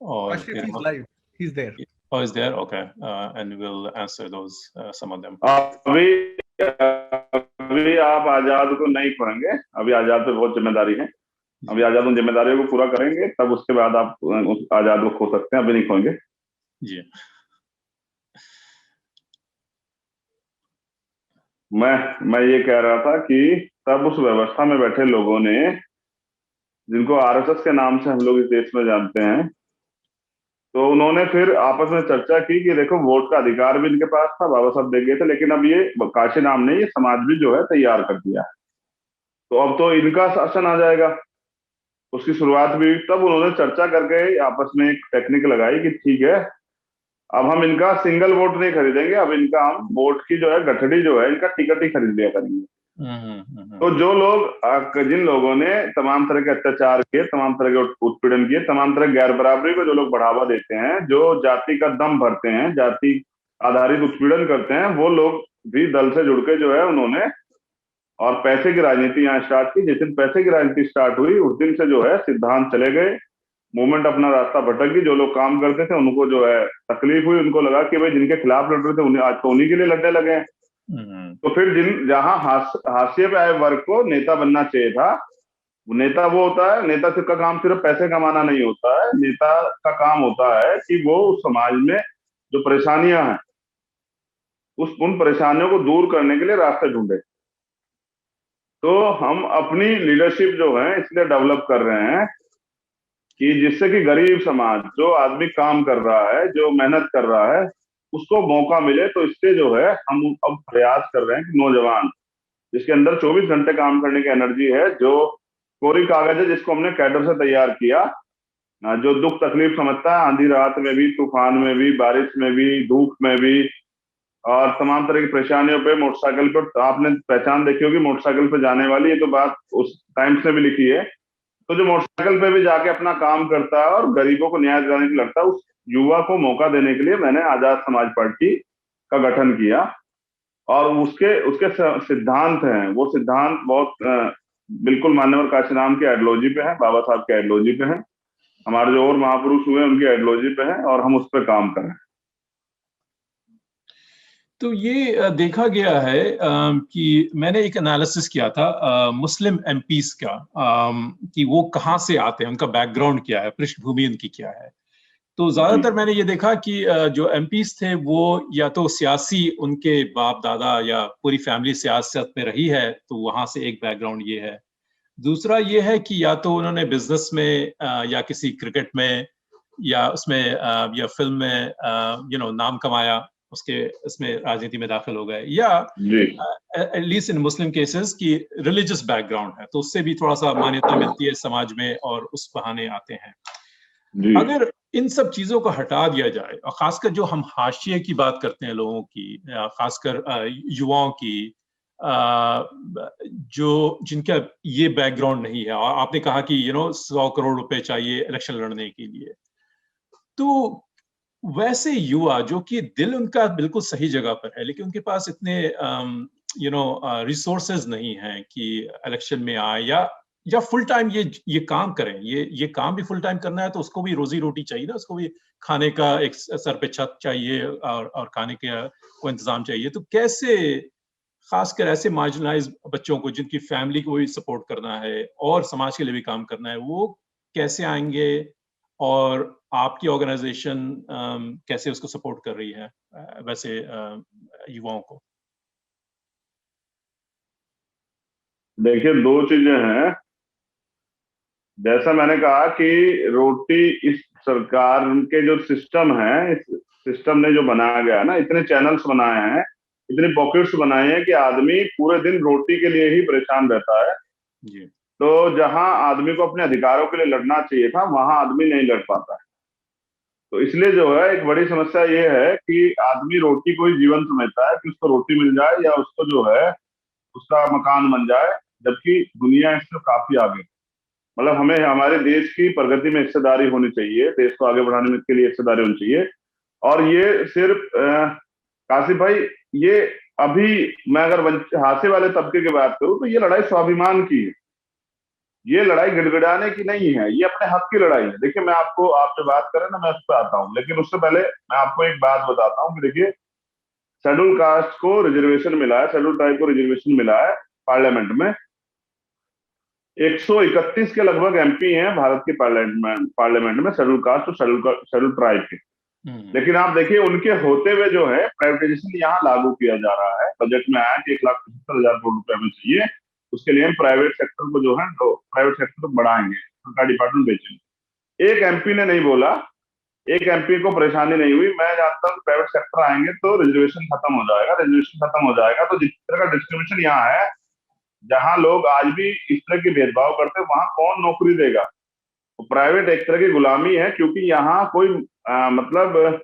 और फिर he's live. He's there. Oh, is there? Okay, and we'll answer those some of them. अभी आप आजाद को नहीं खोएंगे, अभी आजाद पे बहुत जिम्मेदारी है। अभी आजाद उन जिम्मेदारियों को पूरा करेंगे, तब उसके बाद आप उस आजाद को खो सकते हैं, अभी नहीं खोएंगे जी। मैं ये कह रहा था कि तब उस व्यवस्था में बैठे लोगों ने, जिनको आरएसएस के नाम से हम लोग इस देश में जानते हैं, तो उन्होंने फिर आपस में चर्चा की कि देखो वोट का अधिकार भी इनके पास था, बाबा साहब दे गए थे, लेकिन अब ये काशीराम ने ये समाज भी जो है तैयार कर दिया है, तो अब तो इनका शासन आ जाएगा। उसकी शुरुआत भी तब उन्होंने चर्चा करके आपस में एक टेक्निक लगाई कि ठीक है, अब हम इनका सिंगल वोट नहीं खरीदेंगे, अब इनका हम वोट की जो है गठड़ी जो है, इनका टिकट ही खरीद लिया करेंगे। तो जो लोग, जिन लोगों ने तमाम तरह के अत्याचार किए, तमाम तरह के उत्पीड़न किए, तमाम तरह गैर बराबरी को जो लोग बढ़ावा देते हैं, जो जाति का दम भरते हैं, जाति आधारित उत्पीड़न करते हैं, वो लोग भी दल से जुड़ के जो है उन्होंने और पैसे की राजनीति यहाँ स्टार्ट की। जिस दिन पैसे की राजनीति स्टार्ट हुई उस दिन से जो है सिद्धांत चले गए, मूवमेंट अपना रास्ता भटक गई। जो लोग काम करते थे उनको जो है तकलीफ हुई, उनको लगा कि भाई जिनके खिलाफ लड़ रहे थे उन्हें आज तो उन्हीं के लिए लड़ने लगे हैं। तो फिर जहां हाशिए पे आए वर्ग को नेता बनना चाहिए था, नेता वो होता है, नेता का काम सिर्फ पैसे कमाना नहीं होता है, नेता का काम होता है कि वो उस समाज में जो परेशानियां हैं उन परेशानियों को दूर करने के लिए रास्ते ढूंढे। तो हम अपनी लीडरशिप जो है इसलिए डेवलप कर रहे हैं कि जिससे कि गरीब समाज, जो आदमी काम कर रहा है, जो मेहनत कर रहा है, उसको मौका मिले। तो इससे जो है हम अब प्रयास कर रहे हैं कि नौजवान जिसके अंदर 24 घंटे काम करने की एनर्जी है, जो कोरी कागज है जिसको हमने कैडर से तैयार किया, जो दुख तकलीफ समझता है, आंधी रात में भी, तूफान में भी, बारिश में भी, धूप में भी, और तमाम तरह की परेशानियों पे मोटरसाइकिल पर, आपने पहचान देखी होगी मोटरसाइकिल पे जाने वाली, ये तो बात उस टाइम्स ने भी लिखी है। तो जो मोटरसाइकिल पे भी जाके अपना काम करता है और गरीबों को न्याय दिलाने के लिए लगता है, उस युवा को मौका देने के लिए मैंने आजाद समाज पार्टी का गठन किया। और उसके सिद्धांत हैं, वो सिद्धांत बहुत बिल्कुल मान्यवर काशीराम के आइडियोलॉजी पे है, बाबा साहब के आइडियोलॉजी पे है, हमारे जो और महापुरुष हुए उनकी आइडियोलॉजी पे है, और हम उस पर काम कर रहे हैं। तो ये देखा गया है कि मैंने एक एनालिसिस किया था मुस्लिम एमपीज का, कि वो कहाँ से आते हैं, उनका बैकग्राउंड क्या है, पृष्ठभूमि उनकी क्या है। तो ज्यादातर मैंने ये देखा कि जो एमपीज थे वो या तो सियासी, उनके बाप दादा या पूरी फैमिली सियासत में रही है, तो वहां से एक बैकग्राउंड ये है। दूसरा ये है कि या तो उन्होंने बिजनेस में या किसी क्रिकेट में या उसमें या फिल्म में नाम कमाया, उसके इसमें राजनीति में दाखिल हो गए, या एटलीस्ट इन मुस्लिम केसेस की रिलीजियस बैकग्राउंड है, तो उससे भी थोड़ा सा मान्यता मिलती है समाज में और उस बहाने आते हैं। अगर इन सब चीजों को हटा दिया जाए, और खासकर जो हम हाशिए की बात करते हैं लोगों की, खासकर युवाओं की, जो जिनका ये बैकग्राउंड नहीं है, और आपने कहा कि 100 करोड़ रुपए चाहिए इलेक्शन लड़ने के लिए, तो वैसे युवा जो कि दिल उनका बिल्कुल सही जगह पर है, लेकिन उनके पास इतने रिसोर्सेज नहीं हैं कि इलेक्शन में आए या फुल टाइम ये काम करें, ये काम भी फुल टाइम करना है, तो उसको भी रोजी रोटी चाहिए ना, उसको भी खाने का एक सर पे छत चाहिए और खाने का को इंतजाम चाहिए। तो कैसे खासकर ऐसे मार्जिनलाइज बच्चों को जिनकी फैमिली को भी सपोर्ट करना है और समाज के लिए भी काम करना है, वो कैसे आएंगे, और आपकी ऑर्गेनाइजेशन कैसे उसको सपोर्ट कर रही है वैसे युवाओं को? देखिए, दो चीजें हैं। जैसा मैंने कहा कि रोटी इस सरकार के जो सिस्टम है, इस सिस्टम ने जो बनाया गया है ना, इतने चैनल्स बनाए हैं, इतने पॉकेट्स बनाए हैं कि आदमी पूरे दिन रोटी के लिए ही परेशान रहता है जी। तो जहां आदमी को अपने अधिकारों के लिए लड़ना चाहिए था, वहां आदमी नहीं लड़ पाता है। तो इसलिए जो है एक बड़ी समस्या ये है कि आदमी रोटी को ही जीवन समझता है कि उसको रोटी मिल जाए या उसको जो है उसका मकान बन जाए, जबकि दुनिया इससे काफी आगे। मतलब हमें हमारे देश की प्रगति में हिस्सेदारी होनी चाहिए, देश को आगे बढ़ाने में के लिए हिस्सेदारी होनी चाहिए। और ये सिर्फ कासिफ भाई, ये अभी मैं अगर हाशिए वाले तबके की बात करूं तो ये लड़ाई स्वाभिमान की है, ये लड़ाई गिड़गिड़ाने की नहीं है, ये अपने हक की लड़ाई है। देखिए, मैं आपको आपसे बात करें ना, मैं उस पर आता हूँ, लेकिन उससे पहले मैं आपको एक बात बताता हूँ कि देखिए, शेड्यूल कास्ट को रिजर्वेशन मिला है, शेड्यूल ट्राइब को रिजर्वेशन मिला है पार्लियामेंट में। 131 के लगभग एमपी हैं भारत के पार्लियामेंट में शेड्यूल कास्ट और शेड्यूल ट्राइब के। लेकिन आप देखिए, उनके होते हुए जो है प्राइवेटाइजेशन यहाँ लागू किया जा रहा है। बजट में आया कि 1,75,000 करोड़ रुपए हमें चाहिए, उसके लिए हम प्राइवेट सेक्टर को जो है तो प्राइवेट सेक्टर को बढ़ाएंगे, सरकार डिपार्टमेंट बेचेंगे। एक एमपी ने नहीं बोला, एक एमपी को परेशानी नहीं हुई। मैं जानता हूँ प्राइवेट सेक्टर आएंगे तो रिजर्वेशन खत्म हो जाएगा, रिजर्वेशन खत्म हो जाएगा तो जिस तरह का डिस्क्रिमिनेशन यहाँ है, जहां लोग आज भी इस तरह की भेदभाव करते हैं, वहां कौन नौकरी देगा? तो प्राइवेट एक तरह की गुलामी है, क्योंकि यहाँ कोई मतलब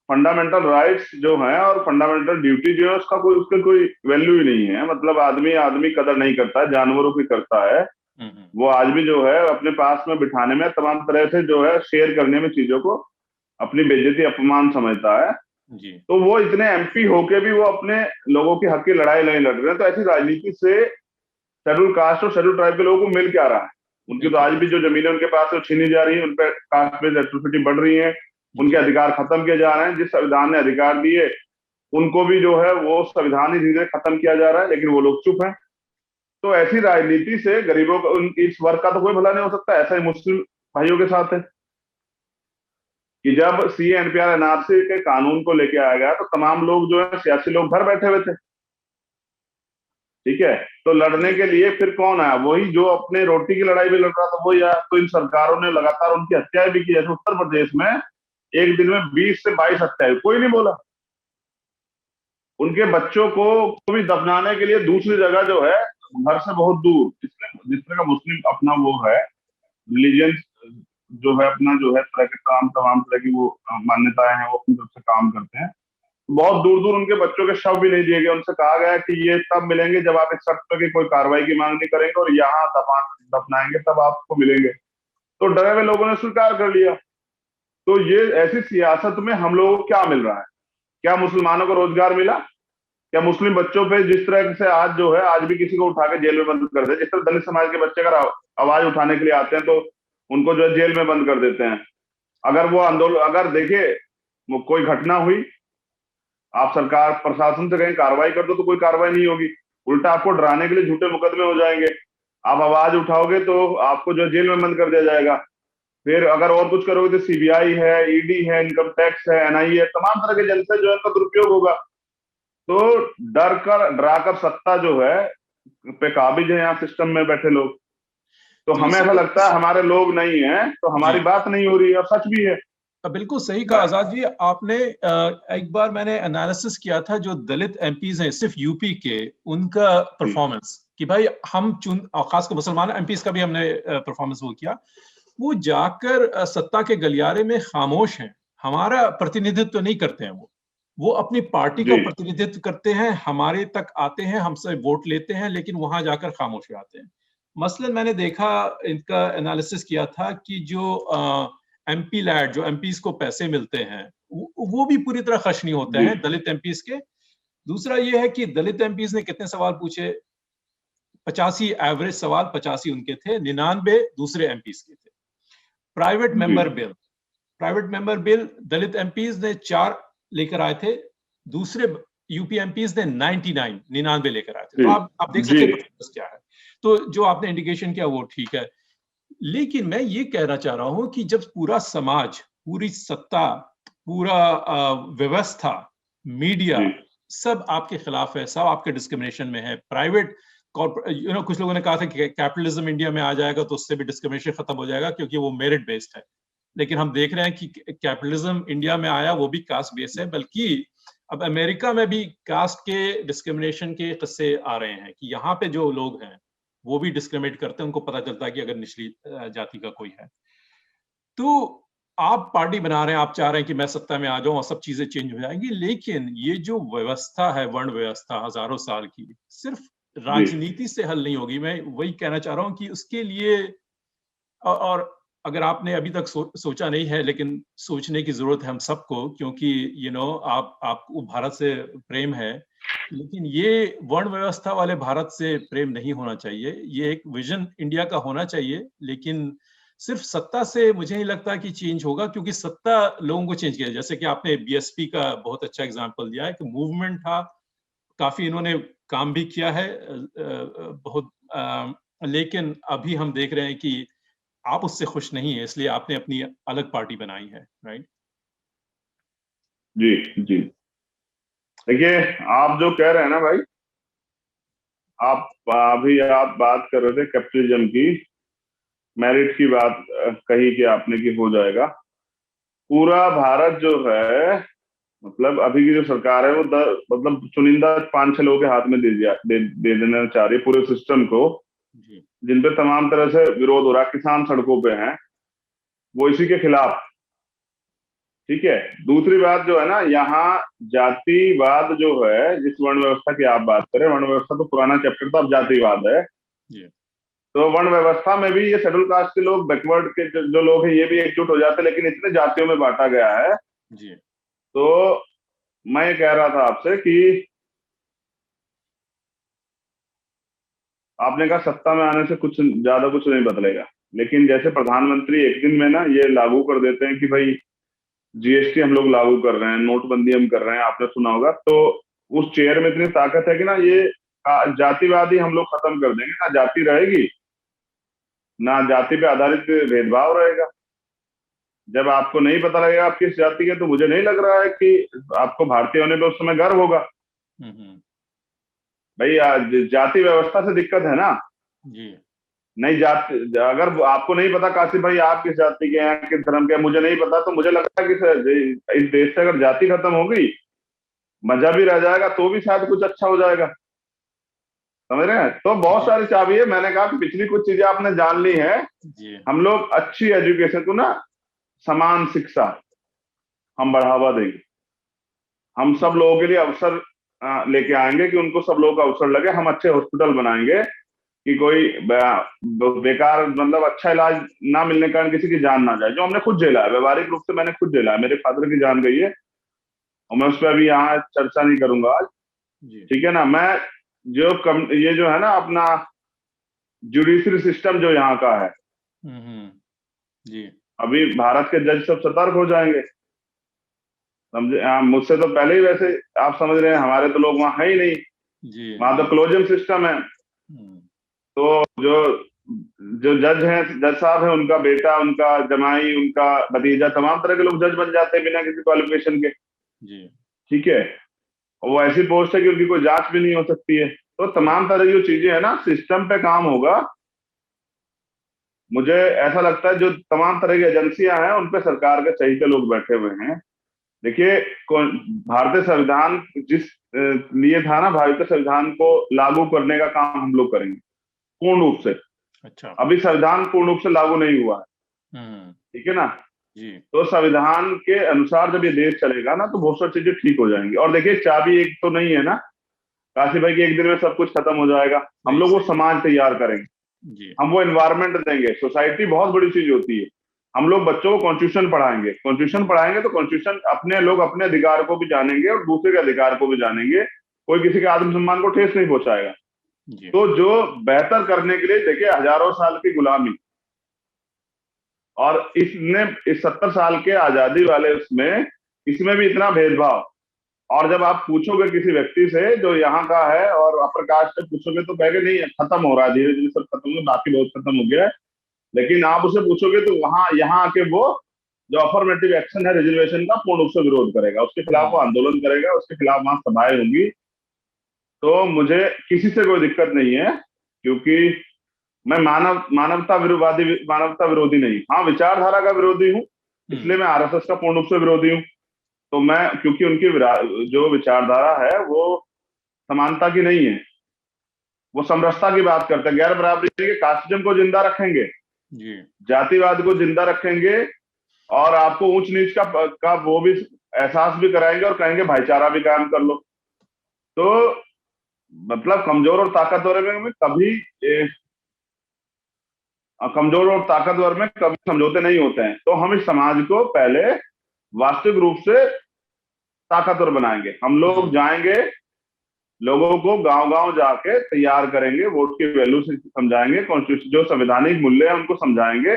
फंडामेंटल राइट्स जो है और फंडामेंटल ड्यूटी जो है उसका कोई वैल्यू ही नहीं है। मतलब आदमी कदर नहीं करता है, जानवरों की करता है। वो आज भी जो है अपने पास में बिठाने में, तमाम तरह से जो है शेयर करने में चीजों को अपनी बेइज्जती अपमान समझता है जी। तो वो इतने एमपी होके भी वो अपने लोगों के हक की लड़ाई नहीं लड़ रहे हैं। तो ऐसी राजनीति से शेड्यूल कास्ट और शेड्यूल ट्राइब के लोगों को मिल क्या रहा है? उनकी तो आज भी जो जमीनें उनके पास है छीनी जा रही है, उन पर कास्ट बेस्ड एट्रोसिटी बढ़ रही है, उनके अधिकार खत्म किए जा रहे हैं। जिस संविधान ने अधिकार दिए उनको भी जो है वो संविधान ही धीरे खत्म किया जा रहा है, लेकिन वो लोग चुप हैं। तो ऐसी राजनीति से गरीबों का, इस वर्ग का तो कोई भला नहीं हो सकता। ऐसा ही मुस्लिम भाइयों के साथ है कि जब सीए एनपीआर एनआरसी के कानून को लेके आया गया तो तमाम लोग जो है सियासी लोग घर बैठे हुए थे, ठीक है। तो लड़ने के लिए फिर कौन आया? वही जो अपने रोटी की लड़ाई भी लड़ रहा था वही आया। तो इन सरकारों ने लगातार उनकी हत्याएं भी की। जैसे उत्तर प्रदेश में एक दिन में 20 से 22 हत्याएं, कोई नहीं बोला। उनके बच्चों को भी दफनाने के लिए दूसरी जगह जो है घर से बहुत दूर, जिस तरह का मुस्लिम अपना वो है रिलीजन जो है, अपना जो है तरह के तमाम तरह की वो मान्यताएं हैं, वो अपनी तरफ से काम करते हैं। बहुत दूर दूर उनके बच्चों के शव भी नहीं दिए गए। उनसे कहा गया कि ये तब मिलेंगे जब आप इस शर्त पर की कोई कार्रवाई की मांग नहीं करेंगे और यहाँ दफनाएंगे तब आपको मिलेंगे। तो डरे हुए लोगों ने स्वीकार कर लिया। तो ये ऐसी सियासत में हम लोगों को क्या मिल रहा है? क्या मुसलमानों को रोजगार मिला? क्या मुस्लिम बच्चों पे जिस तरह से आज जो है आज भी किसी को उठा के जेल में बंद कर दे, जिस तरह दलित समाज के बच्चे अगर आवाज उठाने के लिए आते हैं तो उनको जो है जेल में बंद कर देते हैं। अगर वो आंदोलन, अगर देखे वो कोई घटना हुई, आप सरकार प्रशासन से कहीं कार्रवाई कर दो तो कोई कार्रवाई नहीं होगी, उल्टा आपको डराने के लिए झूठे मुकदमे हो जाएंगे। आप आवाज उठाओगे तो आपको जो जेल में बंद कर दिया जाएगा। फिर अगर और कुछ करोगे तो सीबीआई है, ईडी है, इनकम टैक्स है, एनआईए है, तमाम तरह के जन से जो है इनका दुरुपयोग होगा। तो डराकर सत्ता जो है पे काबिज है यहाँ सिस्टम में बैठे लोग। तो हमें ऐसा लगता है हमारे लोग नहीं है तो हमारी बात नहीं हो रही है, और सच भी है। बिल्कुल सही कहा आजाद जी आपने। एक बार मैंने एनालिसिस किया था जो दलित एमपीज हैं सिर्फ यूपी के, उनका परफॉर्मेंस कि भाई हम खासकर मुसलमान एमपीज का भी हमने परफॉर्मेंस वो किया, वो जाकर सत्ता के गलियारे में खामोश हैं, हमारा प्रतिनिधित्व नहीं करते हैं। वो अपनी पार्टी का जी प्रतिनिधित्व करते हैं, हमारे तक आते हैं, हमसे वोट लेते हैं, लेकिन वहां जाकर खामोश हो जाते हैं। मसलन मैंने देखा, इनका एनालिसिस किया था कि जो एमपी लैड, जो एमपीज को पैसे मिलते हैं, वो भी पूरी तरह खर्च नहीं होते जी हैं दलित एमपीज के। दूसरा ये है कि दलित एमपीज ने कितने सवाल पूछे, 85 एवरेज सवाल, 85 उनके थे, 99 दूसरे एमपीज के थे। प्राइवेट जी member bill, private member bill Dalit MPs ने 4 लेकर आए थे, दूसरे यूपी एमपीज ने 99 लेकर आए थे। जी तो आप देख सकते जी हैं परफॉर्मेंस क्या है। तो जो आपने इंडिकेशन किया वो ठीक है, लेकिन मैं ये कहना चाह रहा हूं कि जब पूरा समाज, पूरी सत्ता, पूरा व्यवस्था, मीडिया, जी सब आपके खिलाफ है, सब आपके डिस्क्रिमिनेशन में है, प्राइवेट कुछ लोगों ने कहा था कि कैपिटलिज्म इंडिया में आ जाएगा तो उससे भी डिस्क्रिमिनेशन खत्म हो जाएगा क्योंकि वो मेरिट बेस्ड है। लेकिन हम देख रहे हैं कि कैपिटलिज्म इंडिया में आया वो भी कास्ट बेस्ड है, बल्कि अब अमेरिका में भी कास्ट के डिस्क्रिमिनेशन के किस्से आ रहे हैं कि यहाँ पे जो लोग हैं वो भी डिस्क्रिमिनेट करते हैं, उनको पता चलता है कि अगर निचली जाति का कोई है। तो आप पार्टी बना रहे हैं, आप चाह रहे हैं कि मैं सत्ता में आ जाऊं और सब चीजें चेंज हो जाएंगी, लेकिन ये जो व्यवस्था है, वर्ण व्यवस्था हजारों साल की, सिर्फ जी राजनीति से हल नहीं होगी। मैं वही कहना चाह रहा हूं कि उसके लिए और अगर आपने अभी तक सोचा नहीं है, लेकिन सोचने की जरूरत है हम सबको, क्योंकि आपको भारत से प्रेम है, लेकिन ये वर्ण व्यवस्था वाले भारत से प्रेम नहीं होना चाहिए। ये एक विजन इंडिया का होना चाहिए, लेकिन सिर्फ सत्ता से मुझे नहीं लगता कि चेंज होगा, क्योंकि सत्ता लोगों को चेंज किया। जैसे कि आपने बीएसपी का बहुत अच्छा एग्जांपल दिया है कि मूवमेंट था, काफी इन्होंने काम भी किया है बहुत, लेकिन अभी हम देख रहे हैं कि आप उससे खुश नहीं है, इसलिए आपने अपनी अलग पार्टी बनाई है, राइट? जी जी देखिए, आप जो कह रहे हैं ना भाई, आप बात कर रहे थे कैपिटलिज्म की, मेरिट की बात कही कि आपने कि हो जाएगा। पूरा भारत जो है, मतलब अभी की जो सरकार है वो मतलब चुनिंदा 5-6 लोगों के हाथ में दे देना चाह रही है पूरे सिस्टम को, जी जिन पे तमाम तरह से विरोध हो रहा है। किसान सड़कों पे हैं, वो इसी के खिलाफ। ठीक है, दूसरी बात जो है ना, यहाँ जातिवाद जो है, जिस वर्ण व्यवस्था की आप बात करें, वर्ण व्यवस्था तो पुराना चैप्टर था, अब जातिवाद है। जी तो वर्ण व्यवस्था में भी ये शेड्यूल कास्ट के लोग, बैकवर्ड के जो लोग हैं, ये भी एकजुट हो जाते हैं, लेकिन इतने जातियों में बांटा गया है। जी तो मैं ये कह रहा था आपसे कि आपने कहा सत्ता में आने से कुछ ज्यादा कुछ नहीं बदलेगा, लेकिन जैसे प्रधानमंत्री एक दिन में ना ये लागू कर देते हैं कि भाई जीएसटी हम लोग लागू कर रहे हैं, नोटबंदी हम कर रहे हैं, आपने सुना होगा, तो उस चेयर में इतनी ताकत है कि ना ये जातिवादी हम लोग खत्म कर देंगे। ना जाति रहेगी, ना जाति पे आधारित भेदभाव रहेगा। जब आपको नहीं पता लगेगा आप किस जाति के, तो मुझे नहीं लग रहा है कि आपको भारतीय होने पे उस समय गर्व होगा। भाई जाति व्यवस्था से दिक्कत है ना। जी नहीं, जाति अगर आपको नहीं पता काशिफ भाई आप किस जाति के हैं, किस धर्म के हैं, मुझे नहीं पता, तो मुझे लगता है कि इस देश से अगर जाति खत्म हो गई, मजा भी रह जाएगा, तो भी शायद कुछ अच्छा हो जाएगा। समझ रहे हैं? तो बहुत सारी चाबी है। मैंने कहा पिछली कुछ चीजें आपने जान ली है। जी हम लोग अच्छी एजुकेशन को ना, समान शिक्षा हम बढ़ावा देंगे। हम सब लोगों के लिए अवसर लेके आएंगे कि उनको सब लोगों का अवसर लगे। हम अच्छे हॉस्पिटल बनाएंगे कि कोई बेकार, मतलब अच्छा इलाज ना मिलने के कारण किसी की जान ना जाए, जो हमने खुद झेला है, व्यवहारिक रूप से मैंने खुद झेला है। मेरे फादर की जान गई है और मैं उस पर अभी यहाँ चर्चा नहीं करूंगा आज, ठीक है ना। मैं ये जो है ना अपना जुडिशरी सिस्टम जो यहाँ का है, जी अभी भारत के जज सब सतर्क हो जाएंगे, समझे। मुझसे तो पहले ही वैसे आप समझ रहे हैं, हमारे तो लोग वहां है ही नहीं, जी वहां तो क्लोजन सिस्टम है। तो जो जो जज हैं, जज साहब हैं, उनका बेटा, उनका जमाई, उनका भतीजा, तमाम तरह के लोग जज बन जाते हैं बिना किसी क्वालिफिकेशन के। जी ठीक है, और वो ऐसी पोस्ट है कि उनकी कोई जांच भी नहीं हो सकती है। तो तमाम तरह की जो चीजें है ना, सिस्टम पे काम होगा। मुझे ऐसा लगता है जो तमाम तरह की एजेंसियां हैं, उन पे सरकार के चहीते लोग बैठे हुए हैं। देखिए, भारतीय संविधान जिस लिए था ना, भारतीय संविधान को लागू करने का काम हम लोग करेंगे पूर्ण रूप से। अच्छा अभी संविधान पूर्ण रूप से लागू नहीं हुआ है, ठीक है ना। जी तो संविधान के अनुसार जब ये देश चलेगा ना, तो बहुत सारी चीजें ठीक हो जाएंगी। और देखिए, चाबी एक तो नहीं है ना काशी भाई कि एक दिन में सब कुछ खत्म हो जाएगा। हम नहीं लोग वो सही समाज तैयार करेंगे, जी हम वो एनवायरनमेंट देंगे। सोसाइटी बहुत बड़ी चीज होती है। हम लोग बच्चों को कॉन्स्टिट्यूशन पढ़ाएंगे, कॉन्स्टिट्यूशन पढ़ाएंगे तो कॉन्स्टिट्यूशन अपने लोग अपने अधिकार को भी जानेंगे और दूसरे के अधिकार को भी जानेंगे। कोई किसी के आत्मसम्मान को ठेस नहीं पहुंचाएगा। जी तो जो बेहतर करने के लिए, देखिए, हजारों साल की गुलामी और इसने इस 70 साल के आजादी वाले उसमें, इसमें भी इतना भेदभाव। और जब आप पूछोगे किसी व्यक्ति से जो यहाँ का है और अपर कास्ट से पूछोगे तो कहेंगे नहीं, खत्म हो रहा है, धीरे धीरे सब खत्म हो, बाकी बहुत खत्म हो गया है। लेकिन आप उसे पूछोगे तो वहां यहाँ आके वो जो अफर्मेटिव एक्शन है रिजर्वेशन का, पूर्ण रूप से विरोध करेगा, उसके खिलाफ वो आंदोलन करेगा, उसके खिलाफ वहां सभाएं होंगी। तो मुझे किसी से कोई दिक्कत नहीं है, क्योंकि मैं मानवता विरोधी नहीं, हाँ विचारधारा का विरोधी हूँ। इसलिए मैं आरएसएस का पूर्ण रूप से विरोधी हूँ। तो मैं, क्योंकि उनकी जो विचारधारा है वो समानता की नहीं है, वो समरसता की बात करते हैं, गैर बराबरी के, कास्टिज्म को जिंदा रखेंगे, जी जातिवाद को जिंदा रखेंगे, और आपको ऊंच नीच का वो भी एहसास भी कराएंगे और कहेंगे भाईचारा भी कायम कर लो। तो मतलब कमजोर और ताकतवर में कभी समझौते नहीं होते हैं। तो हम इस समाज को पहले वास्तविक रूप से ताकतवर बनाएंगे। हम लोग जाएंगे, लोगों को गांव गांव जाके तैयार करेंगे, वोट की वैल्यू से समझाएंगे, कॉन्स्टिट्यूशन जो संवैधानिक मूल्य है उनको समझाएंगे,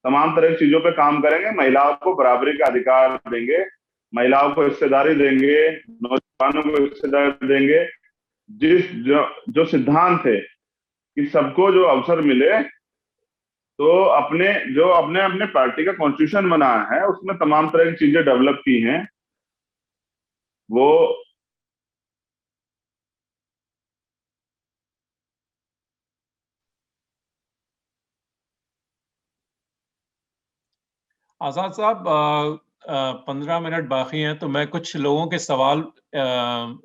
तमाम तरह की चीजों पे काम करेंगे, महिलाओं को बराबरी का अधिकार देंगे, महिलाओं को हिस्सेदारी देंगे, नौजवानों को हिस्सेदारी देंगे। जो सिद्धांत है कि सबको जो अवसर मिले, तो अपने अपने पार्टी का कॉन्स्टिट्यूशन बना है, उसमें तमाम तरह की चीजें डेवलप की हैं। वो आजाद साहब 15 मिनट बाकी हैं, तो मैं कुछ लोगों के सवाल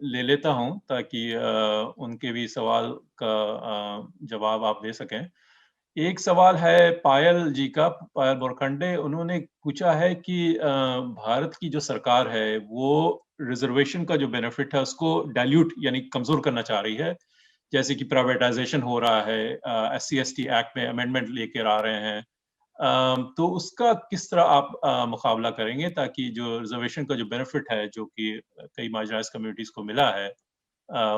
ले लेता हूं ताकि उनके भी सवाल का जवाब आप दे सकें। एक सवाल है पायल जी का, पायल बोरखंडे, उन्होंने पूछा है कि भारत की जो सरकार है वो रिजर्वेशन का जो बेनिफिट है उसको डाइल्यूट यानी कमजोर करना चाह रही है, जैसे कि प्राइवेटाइजेशन हो रहा है, SC/ST एक्ट में अमेंडमेंट लेकर आ रहे हैं। तो उसका किस तरह आप मुकाबला करेंगे ताकि जो रिजर्वेशन का जो बेनिफिट है जो कि कई मार्जिनलाइज्ड कम्युनिटीज को मिला है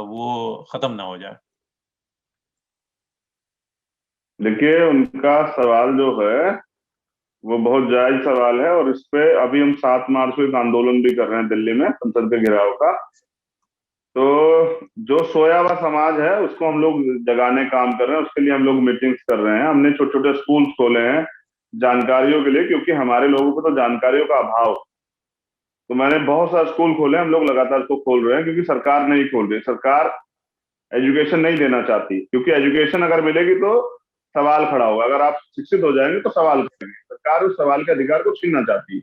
वो खत्म ना हो जाए? देखिए, उनका सवाल जो है वो बहुत जायज सवाल है, और इस पे अभी हम 7 मार्च को एक आंदोलन भी कर रहे हैं दिल्ली में, संसद के घेराव का। तो जो सोया हुआ समाज है उसको हम लोग जगाने काम कर रहे हैं, उसके लिए हम लोग मीटिंग्स कर रहे हैं। हमने छोटे छोटे स्कूल्स खोले हैं जानकारियों के लिए, क्योंकि हमारे लोगों को तो जानकारियों का अभाव। तो मैंने बहुत सारे स्कूल खोले, हम लोग लगातार उसको खोल रहे हैं, क्योंकि सरकार नहीं खोल रही। सरकार एजुकेशन नहीं देना चाहती, क्योंकि एजुकेशन अगर मिलेगी तो सवाल खड़ा होगा, अगर आप शिक्षित हो जाएंगे तो सवाल करेंगे। सरकार उस सवाल के अधिकार को छीनना चाहती है।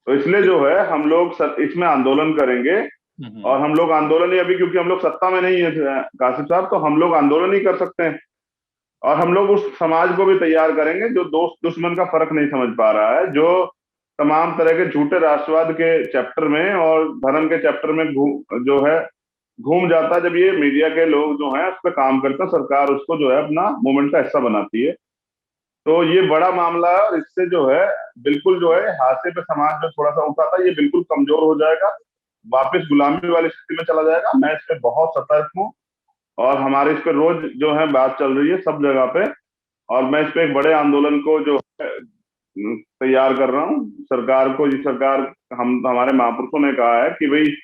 तो इसलिए जो है हम लोग इसमें आंदोलन करेंगे। और हम लोग आंदोलन ही, अभी क्योंकि हम लोग सत्ता में नहीं है कासिम साहब, तो हम लोग आंदोलन ही कर सकते हैं। और हम लोग उस समाज को भी तैयार करेंगे जो दोस्त दुश्मन का फर्क नहीं समझ पा रहा है, जो तमाम तरह के झूठे राष्ट्रवाद के चैप्टर में और धर्म के चैप्टर में घूम जाता है। जब ये मीडिया के लोग जो हैं उस पर काम करते हैं, सरकार उसको जो है अपना मूवमेंट का हिस्सा बनाती है। तो ये बड़ा मामला है, और इससे जो है बिल्कुल जो है हाशिए पे समाज जो थोड़ा सा उठा था, ये बिल्कुल कमजोर हो जाएगा, वापस गुलामी वाली स्थिति में चला जाएगा। मैं इस पे बहुत सतर्क हूँ, और हमारे इस पे रोज जो है बात चल रही है सब जगह पे। और मैं इस पे एक बड़े आंदोलन को जो है तैयार कर रहा हूँ। सरकार को, ये सरकार, हमारे महापुरुषों ने कहा है कि भाई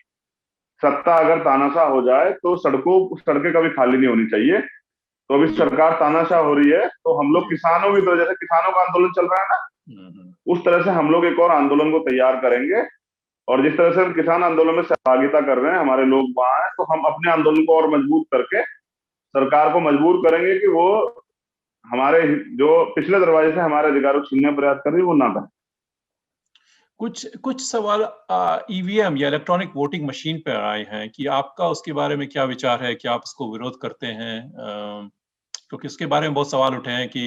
सत्ता अगर तानाशाह हो जाए तो सड़कें कभी खाली नहीं होनी चाहिए। तो अभी सरकार तानाशाह हो रही है, तो हम लोग किसानों की तरह, जैसे किसानों का आंदोलन चल रहा है ना, उस तरह से हम लोग एक और आंदोलन को तैयार करेंगे। और जिस तरह से हम किसान आंदोलन में सहभागिता कर रहे हैं, हमारे लोग वहां हैं, तो हम अपने आंदोलन को और मजबूत करके सरकार को मजबूर करेंगे कि वो हमारे जो पिछले दरवाजे से हमारे अधिकार को छीनने का प्रयास कर रही है वो ना करें। कुछ सवाल EVM या इलेक्ट्रॉनिक वोटिंग मशीन पर आए हैं कि आपका उसके बारे में क्या विचार है, कि आप उसको विरोध करते हैं? क्योंकि उसके बारे में बहुत सवाल उठे हैं कि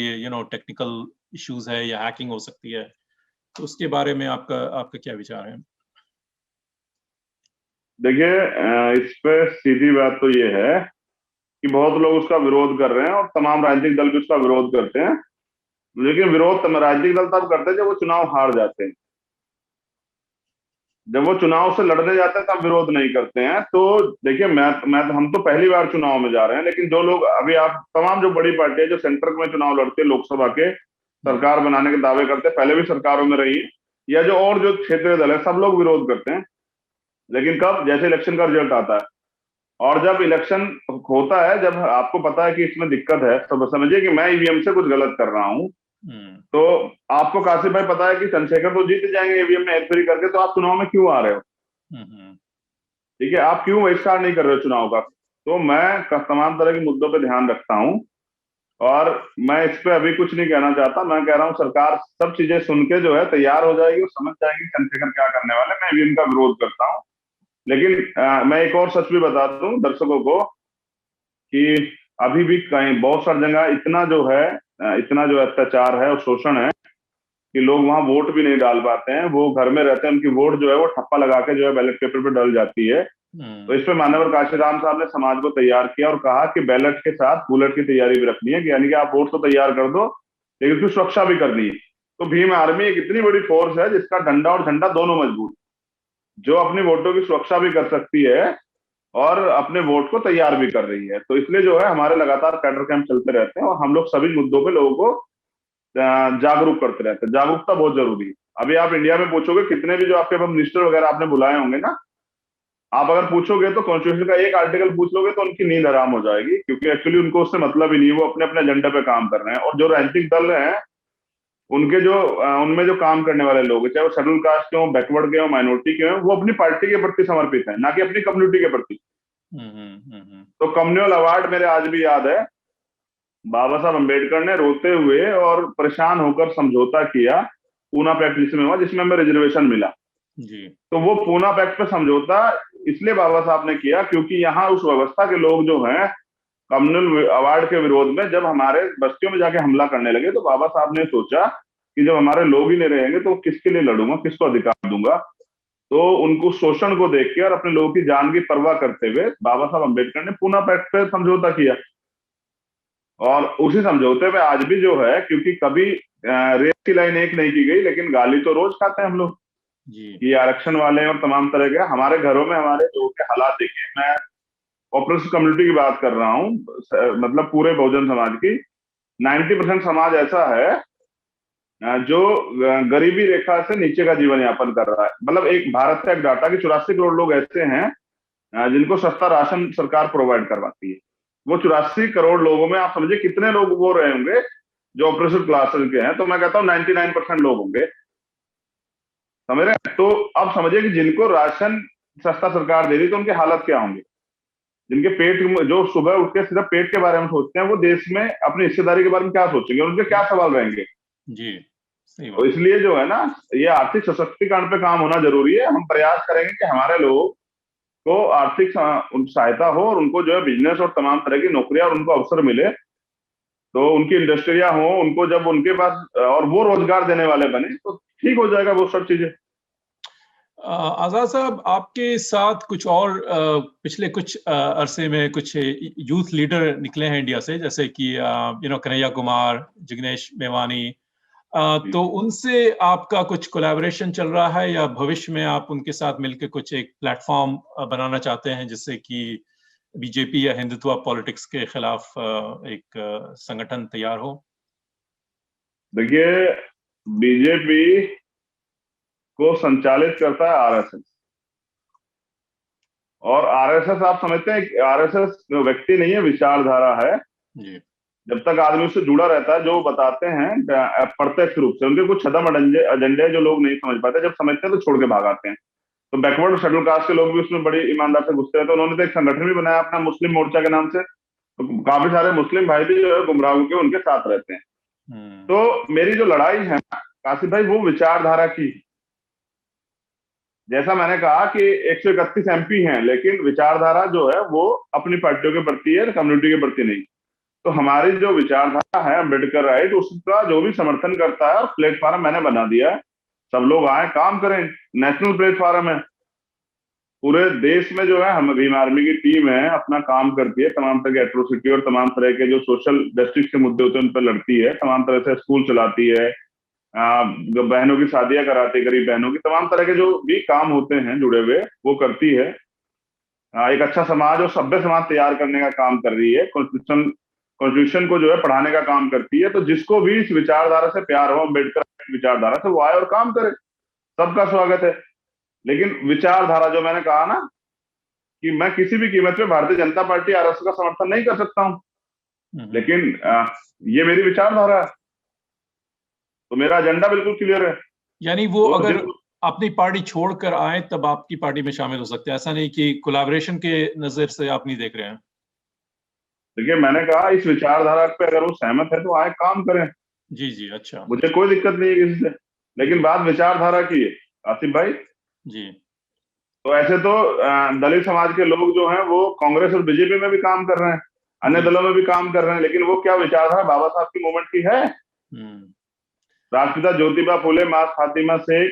टेक्निकल इश्यूज है या हैकिंग हो सकती है। तो उसके बारे में आपका आपका क्या विचार है? देखिए, इस पे सीधी बात तो ये है कि बहुत लोग उसका विरोध कर रहे हैं और तमाम राजनीतिक दल भी उसका विरोध करते हैं। लेकिन विरोध राजनीतिक दल तब करते हैं जब वो चुनाव हार जाते हैं। जब वो चुनाव से लड़ने जाते हैं तब विरोध नहीं करते हैं। तो देखिए, मैं हम तो पहली बार चुनाव में जा रहे हैं, लेकिन जो लोग अभी आप तमाम जो बड़ी पार्टियां जो सेंटर में चुनाव लड़ते हैं, लोकसभा के सरकार बनाने के दावे करते हैं, पहले भी सरकारों में रही, या जो और जो क्षेत्रीय दल है, सब लोग विरोध करते हैं। लेकिन कब? जैसे इलेक्शन का रिजल्ट आता है और जब इलेक्शन होता है, जब आपको पता है कि इसमें दिक्कत है, तो समझिए कि मैं ईवीएम से कुछ गलत कर रहा हूं, तो आपको कासिफ भाई पता है कि चंद्रशेखर तो जीत जाएंगे ईवीएम में हेरफेरी करके, तो आप चुनाव में क्यों आ रहे हो? ठीक है, आप क्यों बहिष्कार नहीं कर रहे हो चुनाव का? तो मैं तमाम तरह के मुद्दों पर ध्यान रखता हूं और मैं इस पे अभी कुछ नहीं कहना चाहता। मैं कह रहा हूं सरकार सब चीजें सुन के जो है तैयार हो जाएगी और समझ जाएगी चंद्रशेखर क्या करने वाले। मैं ईवीएम का विरोध करता हूँ, लेकिन मैं एक और सच भी बता दूं दर्शकों को कि अभी भी कहीं बहुत सारी जगह इतना जो अत्याचार है और शोषण है कि लोग वहां वोट भी नहीं डाल पाते हैं। वो घर में रहते हैं, उनकी वोट जो है वो ठप्पा लगा के जो है बैलेट पेपर पे डल जाती है। तो इस पे मान्यवर काशीराम साहब ने समाज को तैयार किया और कहा कि बैलेट के साथ बुलेट की तैयारी भी रखनी है, कि यानी कि आप वोट तो तैयार कर दो लेकिन उसकी सुरक्षा भी करनी है। तो भीम आर्मी एक इतनी बड़ी फोर्स है जिसका डंडा और झंडा दोनों मजबूत, जो अपनी वोटों की सुरक्षा भी कर सकती है और अपने वोट को तैयार भी कर रही है। तो इसलिए जो है हमारे लगातार कैडर कैंप चलते रहते हैं और हम लोग सभी मुद्दों पे लोगों को जागरूक करते रहते हैं। जागरूकता बहुत जरूरी है। अभी आप इंडिया में पूछोगे कितने भी जो आपके पास मिनिस्टर वगैरह आपने बुलाए होंगे ना, आप अगर पूछोगे तो कॉन्स्टिट्यूशन का एक आर्टिकल पूछ लोगे तो उनकी नींद हराम हो जाएगी, क्योंकि एक्चुअली उनको उससे मतलब ही नहीं है। वो अपने अपने एजेंडे पे काम कर रहे हैं और जो राजनीतिक दल हैं उनके जो उनमें जो काम करने वाले लोग, चाहे वो शेड्यूल कास्ट के हो, बैकवर्ड के हो, माइनॉरिटी के हो, वो अपनी पार्टी के प्रति समर्पित है, ना कि अपनी कम्युनिटी के प्रति। तो कम्युनल अवार्ड मेरे आज भी याद है, बाबा साहब अम्बेडकर ने रोते हुए और परेशान होकर समझौता किया पूना पैक्ट जिसमें हुआ, जिसमें हमें रिजर्वेशन मिला जी। तो वो पूना पैक्ट पे समझौता इसलिए बाबा साहब ने किया क्योंकि यहाँ उस व्यवस्था के लोग जो हैं कम्युनल अवार्ड के विरोध में जब हमारे बस्तियों में जाके हमला करने लगे, तो बाबा साहब ने सोचा कि जब हमारे लोग ही नहीं रहेंगे तो किसके लिए लड़ूंगा, किसको अधिकार दूंगा। तो उनको शोषण को देख के और अपने लोगों की जान की परवाह करते हुए बाबा साहब अम्बेडकर ने पूना पैक्ट पे समझौता किया। और उसी समझौते में आज भी जो है, क्योंकि कभी रेत की लाइन एक नहीं की गई, लेकिन गाली तो रोज खाते हैं हम लोग ये आरक्षण वाले और तमाम तरह के। हमारे घरों में हमारे लोगों के हालात देखिए, मैं ऑपरेशन कम्युनिटी की बात कर रहा हूँ, मतलब पूरे बहुजन समाज की 90% समाज ऐसा है जो गरीबी रेखा से नीचे का जीवन यापन कर रहा है। मतलब एक भारत का एक डाटा कि 84 करोड़ लोग ऐसे हैं जिनको सस्ता राशन सरकार प्रोवाइड करवाती है। वो 84 करोड़ लोगों में आप समझिए कितने लोग वो रहे होंगे जो ऑपरेशन क्लासेस के हैं। तो मैं कहता हूँ 99% लोग होंगे, समझ रहे हैं? तो अब समझिए कि जिनको राशन सस्ता सरकार दे रही तो उनके हालत क्या होंगे, जिनके पेट, जो सुबह उठ के सिर्फ पेट के बारे में सोचते हैं, वो देश में अपनी हिस्सेदारी के बारे में क्या सोचेंगे, उनके क्या सवाल रहेंगे जी। सही बात। तो इसलिए जो है ना, ये आर्थिक सशक्तिकरण पे काम होना जरूरी है। हम प्रयास करेंगे कि हमारे लोगों को आर्थिक सहायता हो और उनको जो है बिजनेस और तमाम तरह की नौकरियां और उनको अवसर मिले, तो उनकी इंडस्ट्रियां हो, उनको जब उनके पास और वो रोजगार देने वाले बने तो ठीक हो जाएगा वो सब चीजें। आजाद साहब, आपके साथ कुछ और पिछले कुछ अरसे में कुछ यूथ लीडर निकले हैं इंडिया से, जैसे कि कन्हैया कुमार, जिग्नेश मेवानी, तो उनसे आपका कुछ कोलैबोरेशन चल रहा है या भविष्य में आप उनके साथ मिलकर कुछ एक प्लेटफॉर्म बनाना चाहते हैं जिससे कि बीजेपी या हिंदुत्व पॉलिटिक्स के खिलाफ एक संगठन तैयार हो? देखिए, बीजेपी को संचालित करता है आरएसएस, और आरएसएस आप समझते हैं आरएसएस व्यक्ति नहीं है, विचारधारा है जी। जब तक आदमी उससे जुड़ा रहता है, जो बताते हैं प्रत्यक्ष रूप से, उनके कुछ छदम एजेंडे जो लोग नहीं समझ पाते, जब समझते हैं तो छोड़ के भाग आते हैं। तो बैकवर्ड शेड्यूल कास्ट के लोग भी उसमें बड़ी ईमानदार से घुसते हैं। तो उन्होंने तो एक संगठन भी बनाया अपना मुस्लिम मोर्चा के नाम से, तो काफी सारे मुस्लिम भाई भी जो है गुमराह के उनके साथ रहते हैं। तो मेरी जो लड़ाई है कासिफ भाई, वो विचारधारा की, जैसा मैंने कहा कि 131 एमपी हैं, लेकिन विचारधारा जो है वो अपनी पार्टियों के प्रति है, कम्युनिटी के प्रति नहीं। तो हमारी जो विचारधारा है अम्बेडकर राइट, उसका जो भी समर्थन करता है, और प्लेटफॉर्म मैंने बना दिया है सब लोग आए, काम करें। नेशनल प्लेटफॉर्म है, पूरे देश में जो है हम भीम आर्मी की टीम है, अपना काम करती है, तमाम तरह के एट्रोसिटी और तमाम तरह के जो सोशल जस्टिस के मुद्दे होते हैं उन पर लड़ती है, तमाम तरह से स्कूल चलाती है, बहनों की शादियां कराती है, गरीब बहनों की, तमाम तरह के जो भी काम होते हैं जुड़े हुए वो करती है। एक अच्छा समाज और सभ्य समाज तैयार करने का काम कर रही है। कॉन्स्टिट्यूशन को जो है पढ़ाने का काम करती है। तो जिसको भी इस विचारधारा से प्यार हो, अम्बेडकर विचारधारा से, वो आए और काम करे, सबका स्वागत है। लेकिन विचारधारा जो मैंने कहा ना कि मैं किसी भी कीमत पे भारतीय जनता पार्टी आरएसएस का समर्थन नहीं कर सकता हूं, लेकिन ये मेरी विचारधारा है, तो मेरा एजेंडा बिल्कुल क्लियर है। यानी वो अगर अपनी पार्टी छोड़कर आए तब आपकी पार्टी में शामिल हो सकते हैं, ऐसा नहीं कि कोलैबोरेशन के नजर से आप नहीं देख रहे हैं? देखिए, मैंने कहा इस विचारधारा पे अगर वो सहमत है तो आए, काम करें। जी जी, अच्छा, मुझे कोई दिक्कत नहीं है किसी से, लेकिन बात विचारधारा की है आसिफ भाई जी। तो ऐसे तो दलित समाज के लोग जो हैं वो कांग्रेस और बीजेपी में भी काम कर रहे हैं, अन्य दलों में भी काम कर रहे हैं, लेकिन वो क्या विचारधारा बाबा साहब की मूवमेंट की है? राष्ट्रपिता ज्योतिबा फुले, माँ फातिमा शेख,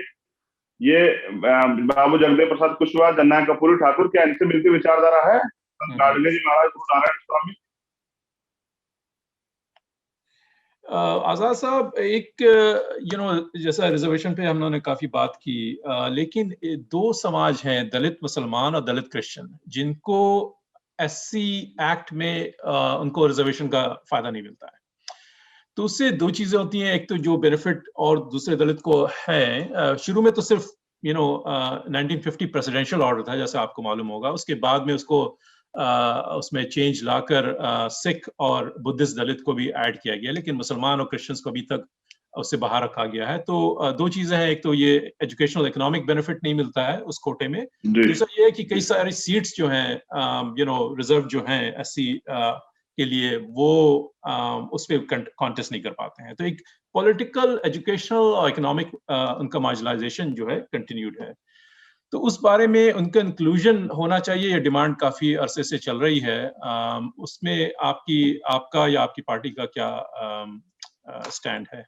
ये बाबू जगदेव प्रसाद कुशवाहा, जननायक कर्पूरी ठाकुर, क्या इनसे मिलती विचारधारा है? गाडगे जी महाराज, गुरु नारायण स्वामी। आजाद साहब, एक जैसा रिजर्वेशन पे हम लोगों ने काफी बात की, लेकिन दो समाज हैं, दलित मुसलमान और दलित क्रिश्चियन, जिनको एससी एक्ट में उनको रिजर्वेशन का फायदा नहीं मिलता है। तो उससे दो चीजें होती हैं, एक तो जो बेनिफिट और दूसरे दलित को है। शुरू में तो सिर्फ 1950 प्रेसिडेंशियल ऑर्डर था, जैसे आपको मालूम होगा। उसके बाद में उसको उसमें चेंज लाकर सिख और बुद्धिस्ट दलित को भी ऐड किया गया, लेकिन मुसलमान और क्रिश्चियंस को अभी तक उससे बाहर रखा गया है। तो दो चीजें हैं, एक तो ये एजुकेशनल इकोनॉमिक बेनिफिट नहीं मिलता है उस कोटे में, दूसरा ये है कि कई सारी सीट्स जो हैं रिजर्व जो हैं एससी के लिए, वो उस पर कॉन्टेस्ट नहीं कर पाते हैं। तो एक पॉलिटिकल, एजुकेशनल और इकोनॉमिक उनका मार्जिनलाइजेशन जो है कंटिन्यूड है। तो उस बारे में उनका इंक्लूजन होना चाहिए, ये डिमांड काफी अरसे से चल रही है। उसमें आपका या आपकी पार्टी का क्या स्टैंड है?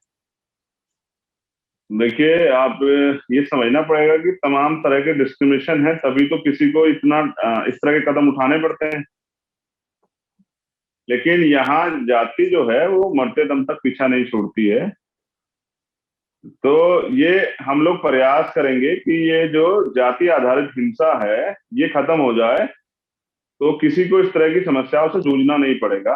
देखिए, आप ये समझना पड़ेगा कि तमाम तरह के डिस्क्रिमिनेशन है, तभी तो किसी को इतना इस तरह के कदम उठाने पड़ते हैं। लेकिन यहाँ जाति जो है वो मरते दम तक पीछा नहीं छोड़ती है। तो ये हम लोग प्रयास करेंगे कि ये जो जाति आधारित हिंसा है ये खत्म हो जाए, तो किसी को इस तरह की समस्याओं से जूझना नहीं पड़ेगा।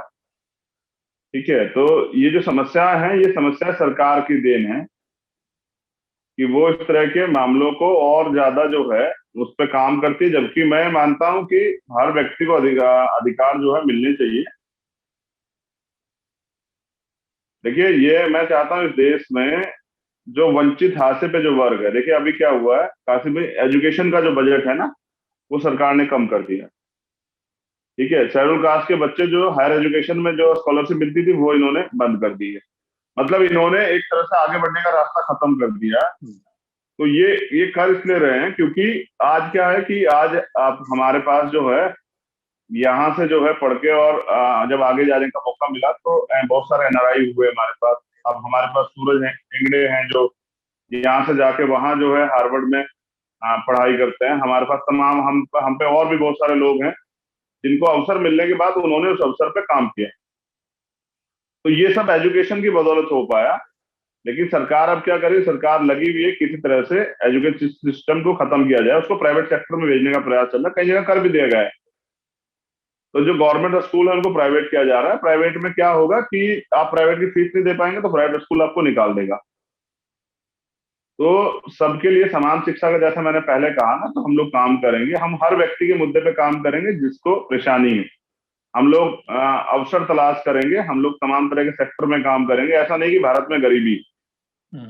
ठीक है, तो ये जो समस्या है, ये समस्या सरकार की देन है कि वो इस तरह के मामलों को और ज्यादा जो है उस पर काम करती है, जबकि मैं मानता हूं कि हर व्यक्ति को अधिकार जो है मिलने चाहिए। देखिए, ये मैं चाहता हूं इस देश में जो वंचित हाशिए पे जो वर्ग है, देखिए अभी क्या हुआ है कासिम भाई, एजुकेशन का जो बजट है ना वो सरकार ने कम कर दिया। ठीक है, शेड्यूल कास्ट के बच्चे जो हायर एजुकेशन में जो स्कॉलरशिप मिलती थी वो इन्होंने बंद कर दी है। मतलब इन्होंने एक तरह से आगे बढ़ने का रास्ता खत्म कर दिया। तो ये कर इसलिए रहे हैं क्योंकि आज क्या है कि आज आप हमारे पास जो है यहाँ से जो है पढ़ के और जब आगे जाने का मौका मिला तो बहुत सारे एनआरआई हुए हमारे पास। अब हमारे पास सूरज हैं, इंगड़े हैं, जो यहाँ से जाके वहां जो है हार्वर्ड में पढ़ाई करते हैं। हमारे पास तमाम हम पे और भी बहुत सारे लोग हैं जिनको अवसर मिलने के बाद उन्होंने उस अवसर पे काम किया। तो ये सब एजुकेशन की बदौलत हो पाया। लेकिन सरकार अब क्या करे, सरकार लगी हुई है किसी तरह से एजुकेशन सिस्टम को खत्म किया जाए, उसको प्राइवेट सेक्टर में भेजने का प्रयास चल रहा है, कई जगह कर भी दिया गया है। तो जो गवर्नमेंट स्कूल है उनको प्राइवेट किया जा रहा है। प्राइवेट में क्या होगा कि आप प्राइवेट की फीस नहीं दे पाएंगे तो प्राइवेट स्कूल आपको निकाल देगा। तो सबके लिए समान शिक्षा का जैसा मैंने पहले कहा ना, तो हम लोग काम करेंगे, हम हर व्यक्ति के मुद्दे पे काम करेंगे जिसको परेशानी है। हम लोग अवसर तलाश करेंगे, हम लोग तमाम तरह के सेक्टर में काम करेंगे। ऐसा नहीं कि भारत में गरीबी,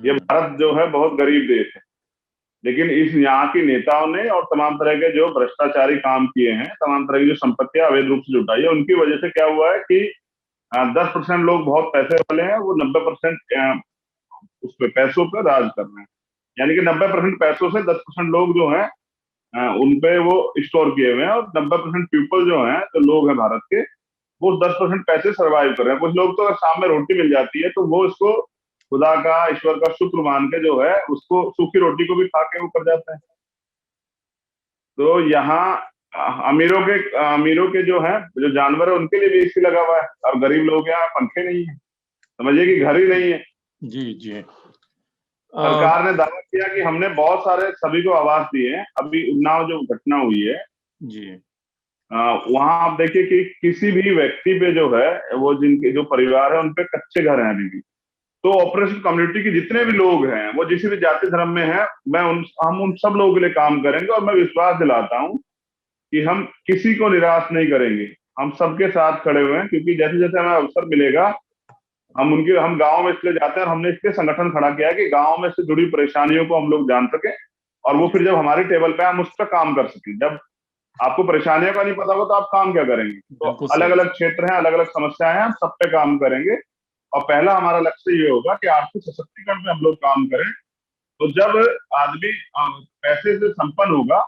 ये भारत जो है बहुत गरीब देश है, लेकिन इस यहाँ की नेताओं ने और तमाम तरह के जो भ्रष्टाचारी काम किए हैं, तमाम तरह की जो संपत्तियां अवैध रूप से जुटाई है, उनकी वजह से क्या हुआ है कि 10% लोग बहुत पैसे वाले हैं, वो 90% उस पे पैसों पर राज कर रहे हैं। यानी कि 90% पैसों से 10% लोग जो हैं उनपे वो स्टोर किए हुए हैं, और 90% पीपल जो हैं, जो लोग हैं भारत के, वो 10% पैसे सर्वाइव कर रहे हैं। कुछ लोग तो अगर शाम में रोटी मिल जाती है तो वो इसको खुदा का, ईश्वर का शुक्र मान के जो है उसको सूखी रोटी को भी खा के वो कर जाते हैं। तो यहाँ अमीरों के जो है जो जानवर है उनके लिए भी एसी लगा हुआ है, और गरीब लोग के यहाँ पंखे नहीं है, समझिए कि घर ही नहीं है। जी जी। सरकार ने दावा किया कि हमने बहुत सारे सभी को आवास दिए हैं। अभी उन्नाव जो घटना हुई है जी वहां आप देखिए कि किसी भी व्यक्ति पे जो है वो जिनके जो परिवार है उन पे कच्चे घर हैं अभी भी। तो ऑपरेशन कम्युनिटी के जितने भी लोग हैं वो जिस भी जाति धर्म में हैं, हम उन सब लोगों के लिए काम करेंगे, और मैं विश्वास दिलाता हूं कि हम किसी को निराश नहीं करेंगे। हम सबके साथ खड़े हुए हैं, क्योंकि जैसे जैसे हमें अवसर मिलेगा हम गांव में इसलिए जाते हैं, और हमने इसलिए संगठन खड़ा किया है कि गांव में से जुड़ी परेशानियों को हम लोग जान सके, और वो फिर जब हमारी टेबल पे हम उस पर काम कर सकें। जब आपको परेशानियों का नहीं पता होगा तो आप काम क्या करेंगे? तो अलग अलग क्षेत्र हैं, अलग अलग समस्याएं हैं, हम सब पे काम करेंगे। और पहला हमारा लक्ष्य ये होगा कि आर्थिक सशक्तिकरण पे हम लोग काम करें। तो जब आदमी पैसे से संपन्न होगा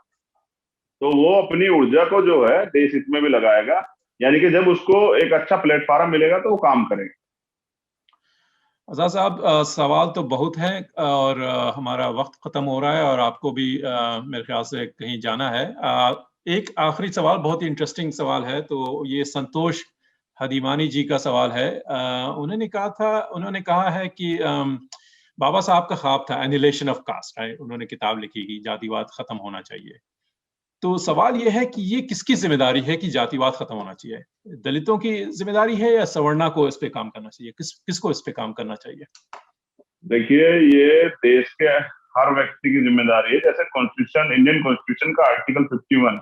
तो वो अपनी ऊर्जा को जो है देश हित में भी लगाएगा, यानी कि जब उसको एक अच्छा प्लेटफॉर्म मिलेगा तो वो काम करेगा। आजाद साहब, सवाल तो बहुत हैं और हमारा वक्त खत्म हो रहा है और आपको भी मेरे ख्याल से कहीं जाना है। एक आखिरी सवाल, बहुत ही इंटरेस्टिंग सवाल है, तो ये संतोष हदीमानी जी का सवाल है। उन्होंने कहा है कि बाबा साहब का ख्वाब था एनिहिलेशन ऑफ कास्ट, उन्होंने किताब लिखी कि जातिवाद खत्म होना चाहिए। तो सवाल यह है कि ये किसकी जिम्मेदारी है कि जातिवाद खत्म होना चाहिए? दलितों की जिम्मेदारी है या सवर्णा को इस पे काम करना चाहिए? किसको इस पे काम करना चाहिए? देखिए, ये देश के हर व्यक्ति की जिम्मेदारी है। जैसे कॉन्स्टिट्यूशन, इंडियन कॉन्स्टिट्यूशन का आर्टिकल 51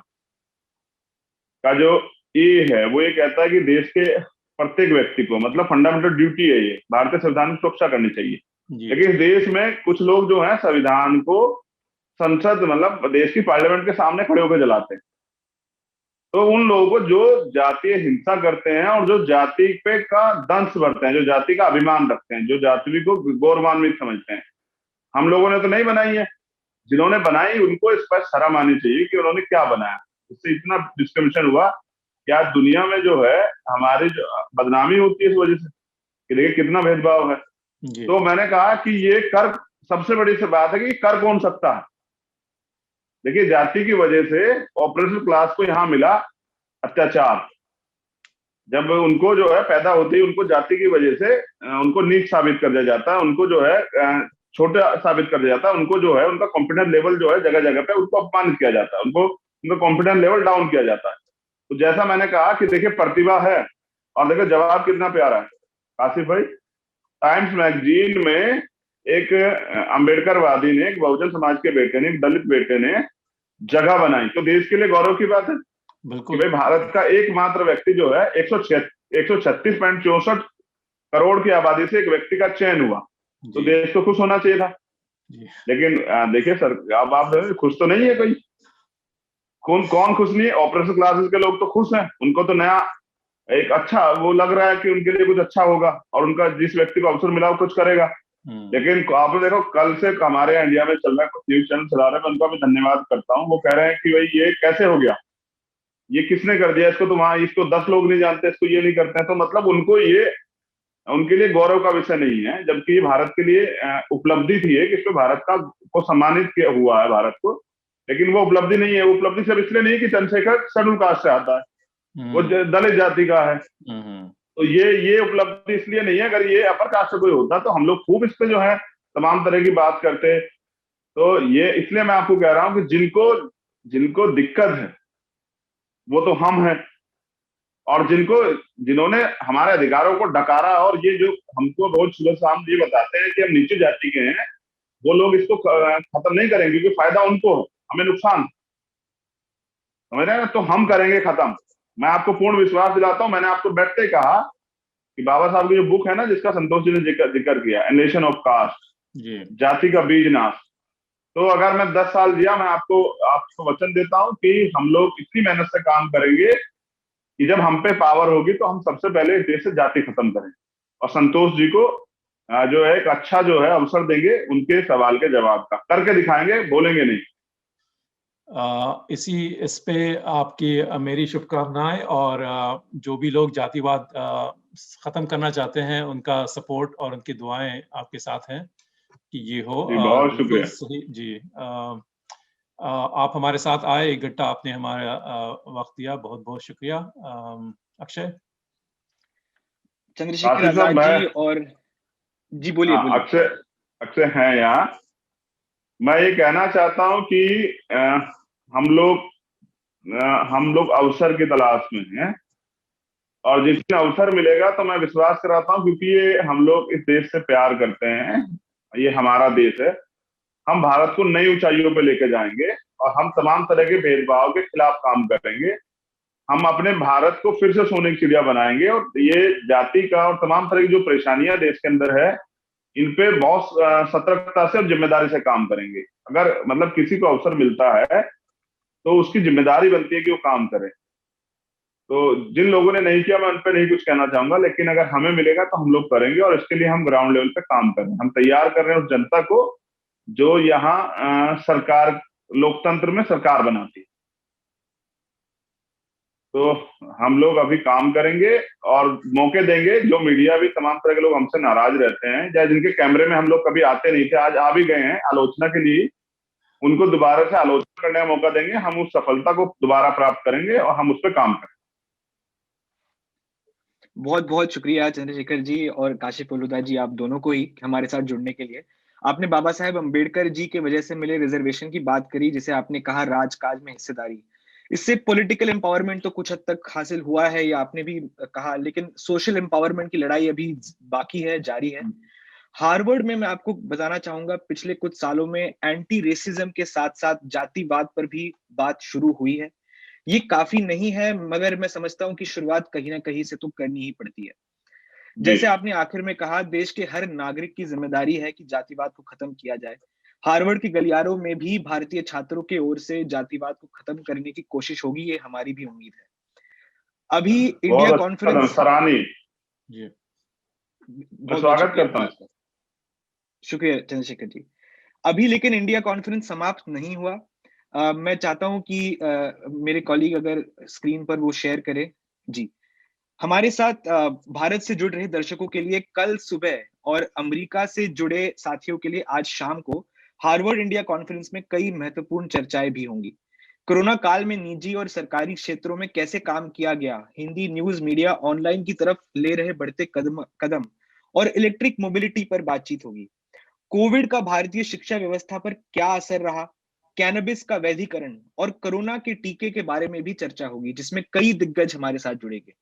का जो ए है वो ये कहता है कि देश के प्रत्येक व्यक्ति को, मतलब फंडामेंटल ड्यूटी है ये, भारतीय संविधान की सुरक्षा करनी चाहिए। लेकिन देश में कुछ लोग जो है संविधान को संसद, मतलब देश की पार्लियामेंट के सामने खड़े होकर जलाते हैं। तो उन लोगों को जो जातीय हिंसा करते हैं और जो जाति पे का दंश भरते हैं, जो जाति का अभिमान रखते हैं, जो जाति को गौरवान्वित समझते हैं, हम लोगों ने तो नहीं बनाई है। जिन्होंने बनाई उनको इस पर शर्म आनी चाहिए कि उन्होंने क्या बनाया। इससे इतना डिस्क्रिमिनेशन हुआ कि आज दुनिया में जो है हमारी जो बदनामी होती है इस वजह से, कि देखिए कितना भेदभाव है। तो मैंने कहा कि ये कर, सबसे बड़ी से बात है कि कर कौन सकता है। देखिए, जाति की वजह से ऑपरेशन क्लास को यहाँ मिला अत्याचार। जब उनको जो है पैदा होते ही उनको जाति की वजह से उनको नीच साबित कर दिया जाता है, उनको जो है छोटा साबित कर दिया जाता है, उनको जो है उनका कॉन्फिडेंस लेवल जो है जगह जगह पे उनको अपमानित किया जाता है, उनको उनका कॉन्फिडेंस लेवल डाउन किया जाता है। तो जैसा मैंने कहा कि देखिए प्रतिभा है, और देखिए जवाब कितना प्यारा है काशिफ भाई। टाइम्स मैगजीन में एक अम्बेडकरवादी ने, एक बहुजन समाज के बेटे ने, एक दलित बेटे ने जगह बनाई, तो देश के लिए गौरव की बात है। बिल्कुल, कि भाई भारत का एकमात्र व्यक्ति जो है 136.64 करोड़ की आबादी से एक व्यक्ति का चयन हुआ, तो देश को खुश होना चाहिए था। लेकिन देखिए सर, अब आप खुश तो नहीं है कोई, कौन खुश नहीं है? ऑपरेशन क्लासेस के लोग तो खुश हैं, उनको तो नया एक अच्छा वो लग रहा है कि उनके लिए कुछ अच्छा होगा, और उनका जिस व्यक्ति को अवसर मिला वो कुछ करेगा। लेकिन आपने देखो कल से हमारे इंडिया में चल रहा है, कुछ न्यूज चैनल चला रहे हैं, मैं उनका भी धन्यवाद करता हूँ। वो कह रहे हैं कि भाई ये कैसे हो गया, ये किसने कर दिया, इसको तो वहां, इसको 10 लोग नहीं जानते, इसको ये नहीं करते हैं। तो मतलब उनको ये, उनके लिए गौरव का विषय नहीं है, जबकि ये भारत के लिए उपलब्धि थी कि इसको भारत का को सम्मानित किया हुआ है भारत को। लेकिन वो उपलब्धि नहीं है। वो उपलब्धि सिर्फ इसलिए नहीं है कि चंद्रशेखर शेड्यूल कास्ट से आता है, वो दलित जाति का है। तो ये उपलब्धि इसलिए नहीं है। अगर ये अपर कास्ट से कोई होता तो हम लोग खूब इस पे जो है तमाम तरह की बात करते। तो ये इसलिए मैं आपको कह रहा हूं कि जिनको दिक्कत है वो तो हम हैं, और जिन्होंने हमारे अधिकारों को डकारा, और ये जो हमको रोज सुबह शाम ये बताते हैं कि हम नीचे जाति के हैं, वो लोग इसको खत्म नहीं करेंगे, क्योंकि फायदा उनको, हमें नुकसान, समझ रहे हैं? तो हम करेंगे खत्म। मैं आपको पूर्ण विश्वास दिलाता हूं। मैंने आपको बैठते ही कहा कि बाबा साहब की जो बुक है ना, जिसका संतोष जी ने जिक्र किया, एनिहिलेशन ऑफ कास्ट, जाति का बीज नाश, तो अगर मैं 10 साल जिया, मैं आपको वचन देता हूं कि हम लोग इतनी मेहनत से काम करेंगे कि जब हम पे पावर होगी तो हम सबसे पहले इस देश से जाति खत्म करें, और संतोष जी को जो है एक अच्छा जो है अवसर देंगे उनके सवाल के जवाब का, करके दिखाएंगे, बोलेंगे नहीं। इस पे आपकी मेरी शुभकामनाएं, और जो भी लोग जातिवाद खत्म करना चाहते हैं उनका सपोर्ट और उनकी दुआएं आपके साथ हैं कि ये हो। जी बहुत बिल्कुल शुक्रिया। सही जी। आप हमारे साथ आए, एक घंटा आपने हमारा वक्त दिया, बहुत बहुत शुक्रिया। अक्षय। चंद्रशेखर आशीष साहब, आजाद मैं जी और जी बोलिए बोलिए। अक्षय अक्षय हैं यहाँ। मैं ये कहना चाहता हूँ कि हम लोग हम लोग अवसर की तलाश में हैं, और जिसमें अवसर मिलेगा तो मैं विश्वास कराता हूँ, क्योंकि ये हम लोग इस देश से प्यार करते हैं, ये हमारा देश है। हम भारत को नई ऊंचाइयों पे लेके जाएंगे और हम तमाम तरह के भेदभाव के खिलाफ काम करेंगे। हम अपने भारत को फिर से सोने की चिड़िया बनाएंगे, और ये जाति का और तमाम तरह की जो परेशानियां देश के अंदर है, इन पे बहुत सतर्कता से और जिम्मेदारी से काम करेंगे। अगर मतलब किसी को अवसर मिलता है तो उसकी जिम्मेदारी बनती है कि वो काम करे। तो जिन लोगों ने नहीं किया, मैं उन पर नहीं कुछ कहना चाहूंगा, लेकिन अगर हमें मिलेगा तो हम लोग करेंगे, और इसके लिए हम ग्राउंड लेवल पे काम कर रहे हैं। हम तैयार कर रहे हैं उस जनता को जो यहाँ सरकार, लोकतंत्र में सरकार बनाती है। तो हम लोग अभी काम करेंगे और मौके देंगे। जो मीडिया भी तमाम तरह के लोग हमसे नाराज रहते हैं, या जिनके कैमरे में हम लोग कभी आते नहीं थे, आज आ भी गए हैं आलोचना के लिए, उनको दोबारा से आलोचना करने का मौका देंगे। हम उस सफलता को दोबारा प्राप्त करेंगे और हम उस पर काम करेंगे। बहुत बहुत शुक्रिया चंद्रशेखर जी और काशिफ फलूदा जी, आप दोनों को ही हमारे साथ जुड़ने के लिए। आपने बाबा साहेब अम्बेडकर जी के वजह से मिले रिजर्वेशन की बात करी, जिसे आपने कहा राजकाज में हिस्सेदारी। इससे पॉलिटिकल एम्पावरमेंट तो कुछ हद तक हासिल हुआ है, या आपने भी कहा, लेकिन सोशल एम्पावरमेंट की लड़ाई अभी बाकी है, जारी है। हार्वर्ड में मैं आपको बताना चाहूंगा, पिछले कुछ सालों में एंटी रेसिज्म के साथ साथ जातिवाद पर भी बात शुरू हुई है। ये काफी नहीं है, मगर मैं समझता हूं कि शुरुआत कहीं ना कहीं से तो करनी ही पड़ती है। जी जैसे आपने आखिर में कहा, देश के हर नागरिक की जिम्मेदारी है कि जातिवाद को खत्म किया जाए। हार्वर्ड के गलियारों में भी भारतीय छात्रों की ओर से जातिवाद को खत्म करने की कोशिश होगी, ये हमारी भी उम्मीद है। अभी इंडिया बहुत अच्छा, कॉन्फ्रेंस, सराहनीय। जी मैं बहुत बहुत स्वागत शुक्रिया करता हूँ। आपका। शुक्रिया चंद्रशेखर जी। अभी लेकिन इंडिया कॉन्फ्रेंस समाप्त नहीं हुआ। मैं चाहता हूं कि मेरे कॉलीग अगर स्क्रीन पर वो शेयर करें। जी, हमारे साथ भारत से जुड़ रहे दर्शकों के लिए कल सुबह और अमेरिका से जुड़े साथियों के लिए आज शाम को हार्वर्ड इंडिया कॉन्फ्रेंस में कई महत्वपूर्ण चर्चाएं भी होंगी। कोरोना काल में निजी और सरकारी क्षेत्रों में कैसे काम किया गया, हिंदी न्यूज मीडिया ऑनलाइन की तरफ ले रहे बढ़ते कदम और इलेक्ट्रिक मोबिलिटी पर बातचीत होगी। कोविड का भारतीय शिक्षा व्यवस्था पर क्या असर रहा, कैनबिस का वैधीकरण और कोरोना के टीके के बारे में भी चर्चा होगी, जिसमें कई दिग्गज हमारे साथ जुड़ेंगे।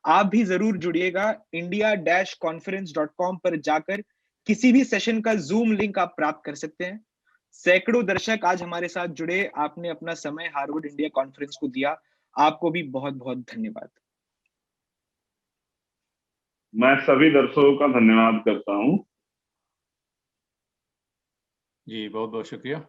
आप भी जरूर जुड़िएगा। india-conference.com पर जाकर किसी भी सेशन का जूम लिंक आप प्राप्त कर सकते हैं। सैकड़ों दर्शक आज हमारे साथ जुड़े, आपने अपना समय हार्वर्ड इंडिया कॉन्फ्रेंस को दिया। आपको भी बहुत बहुत धन्यवाद। मैं सभी दर्शकों का धन्यवाद करता हूँ। जी, बहुत बहुत शुक्रिया।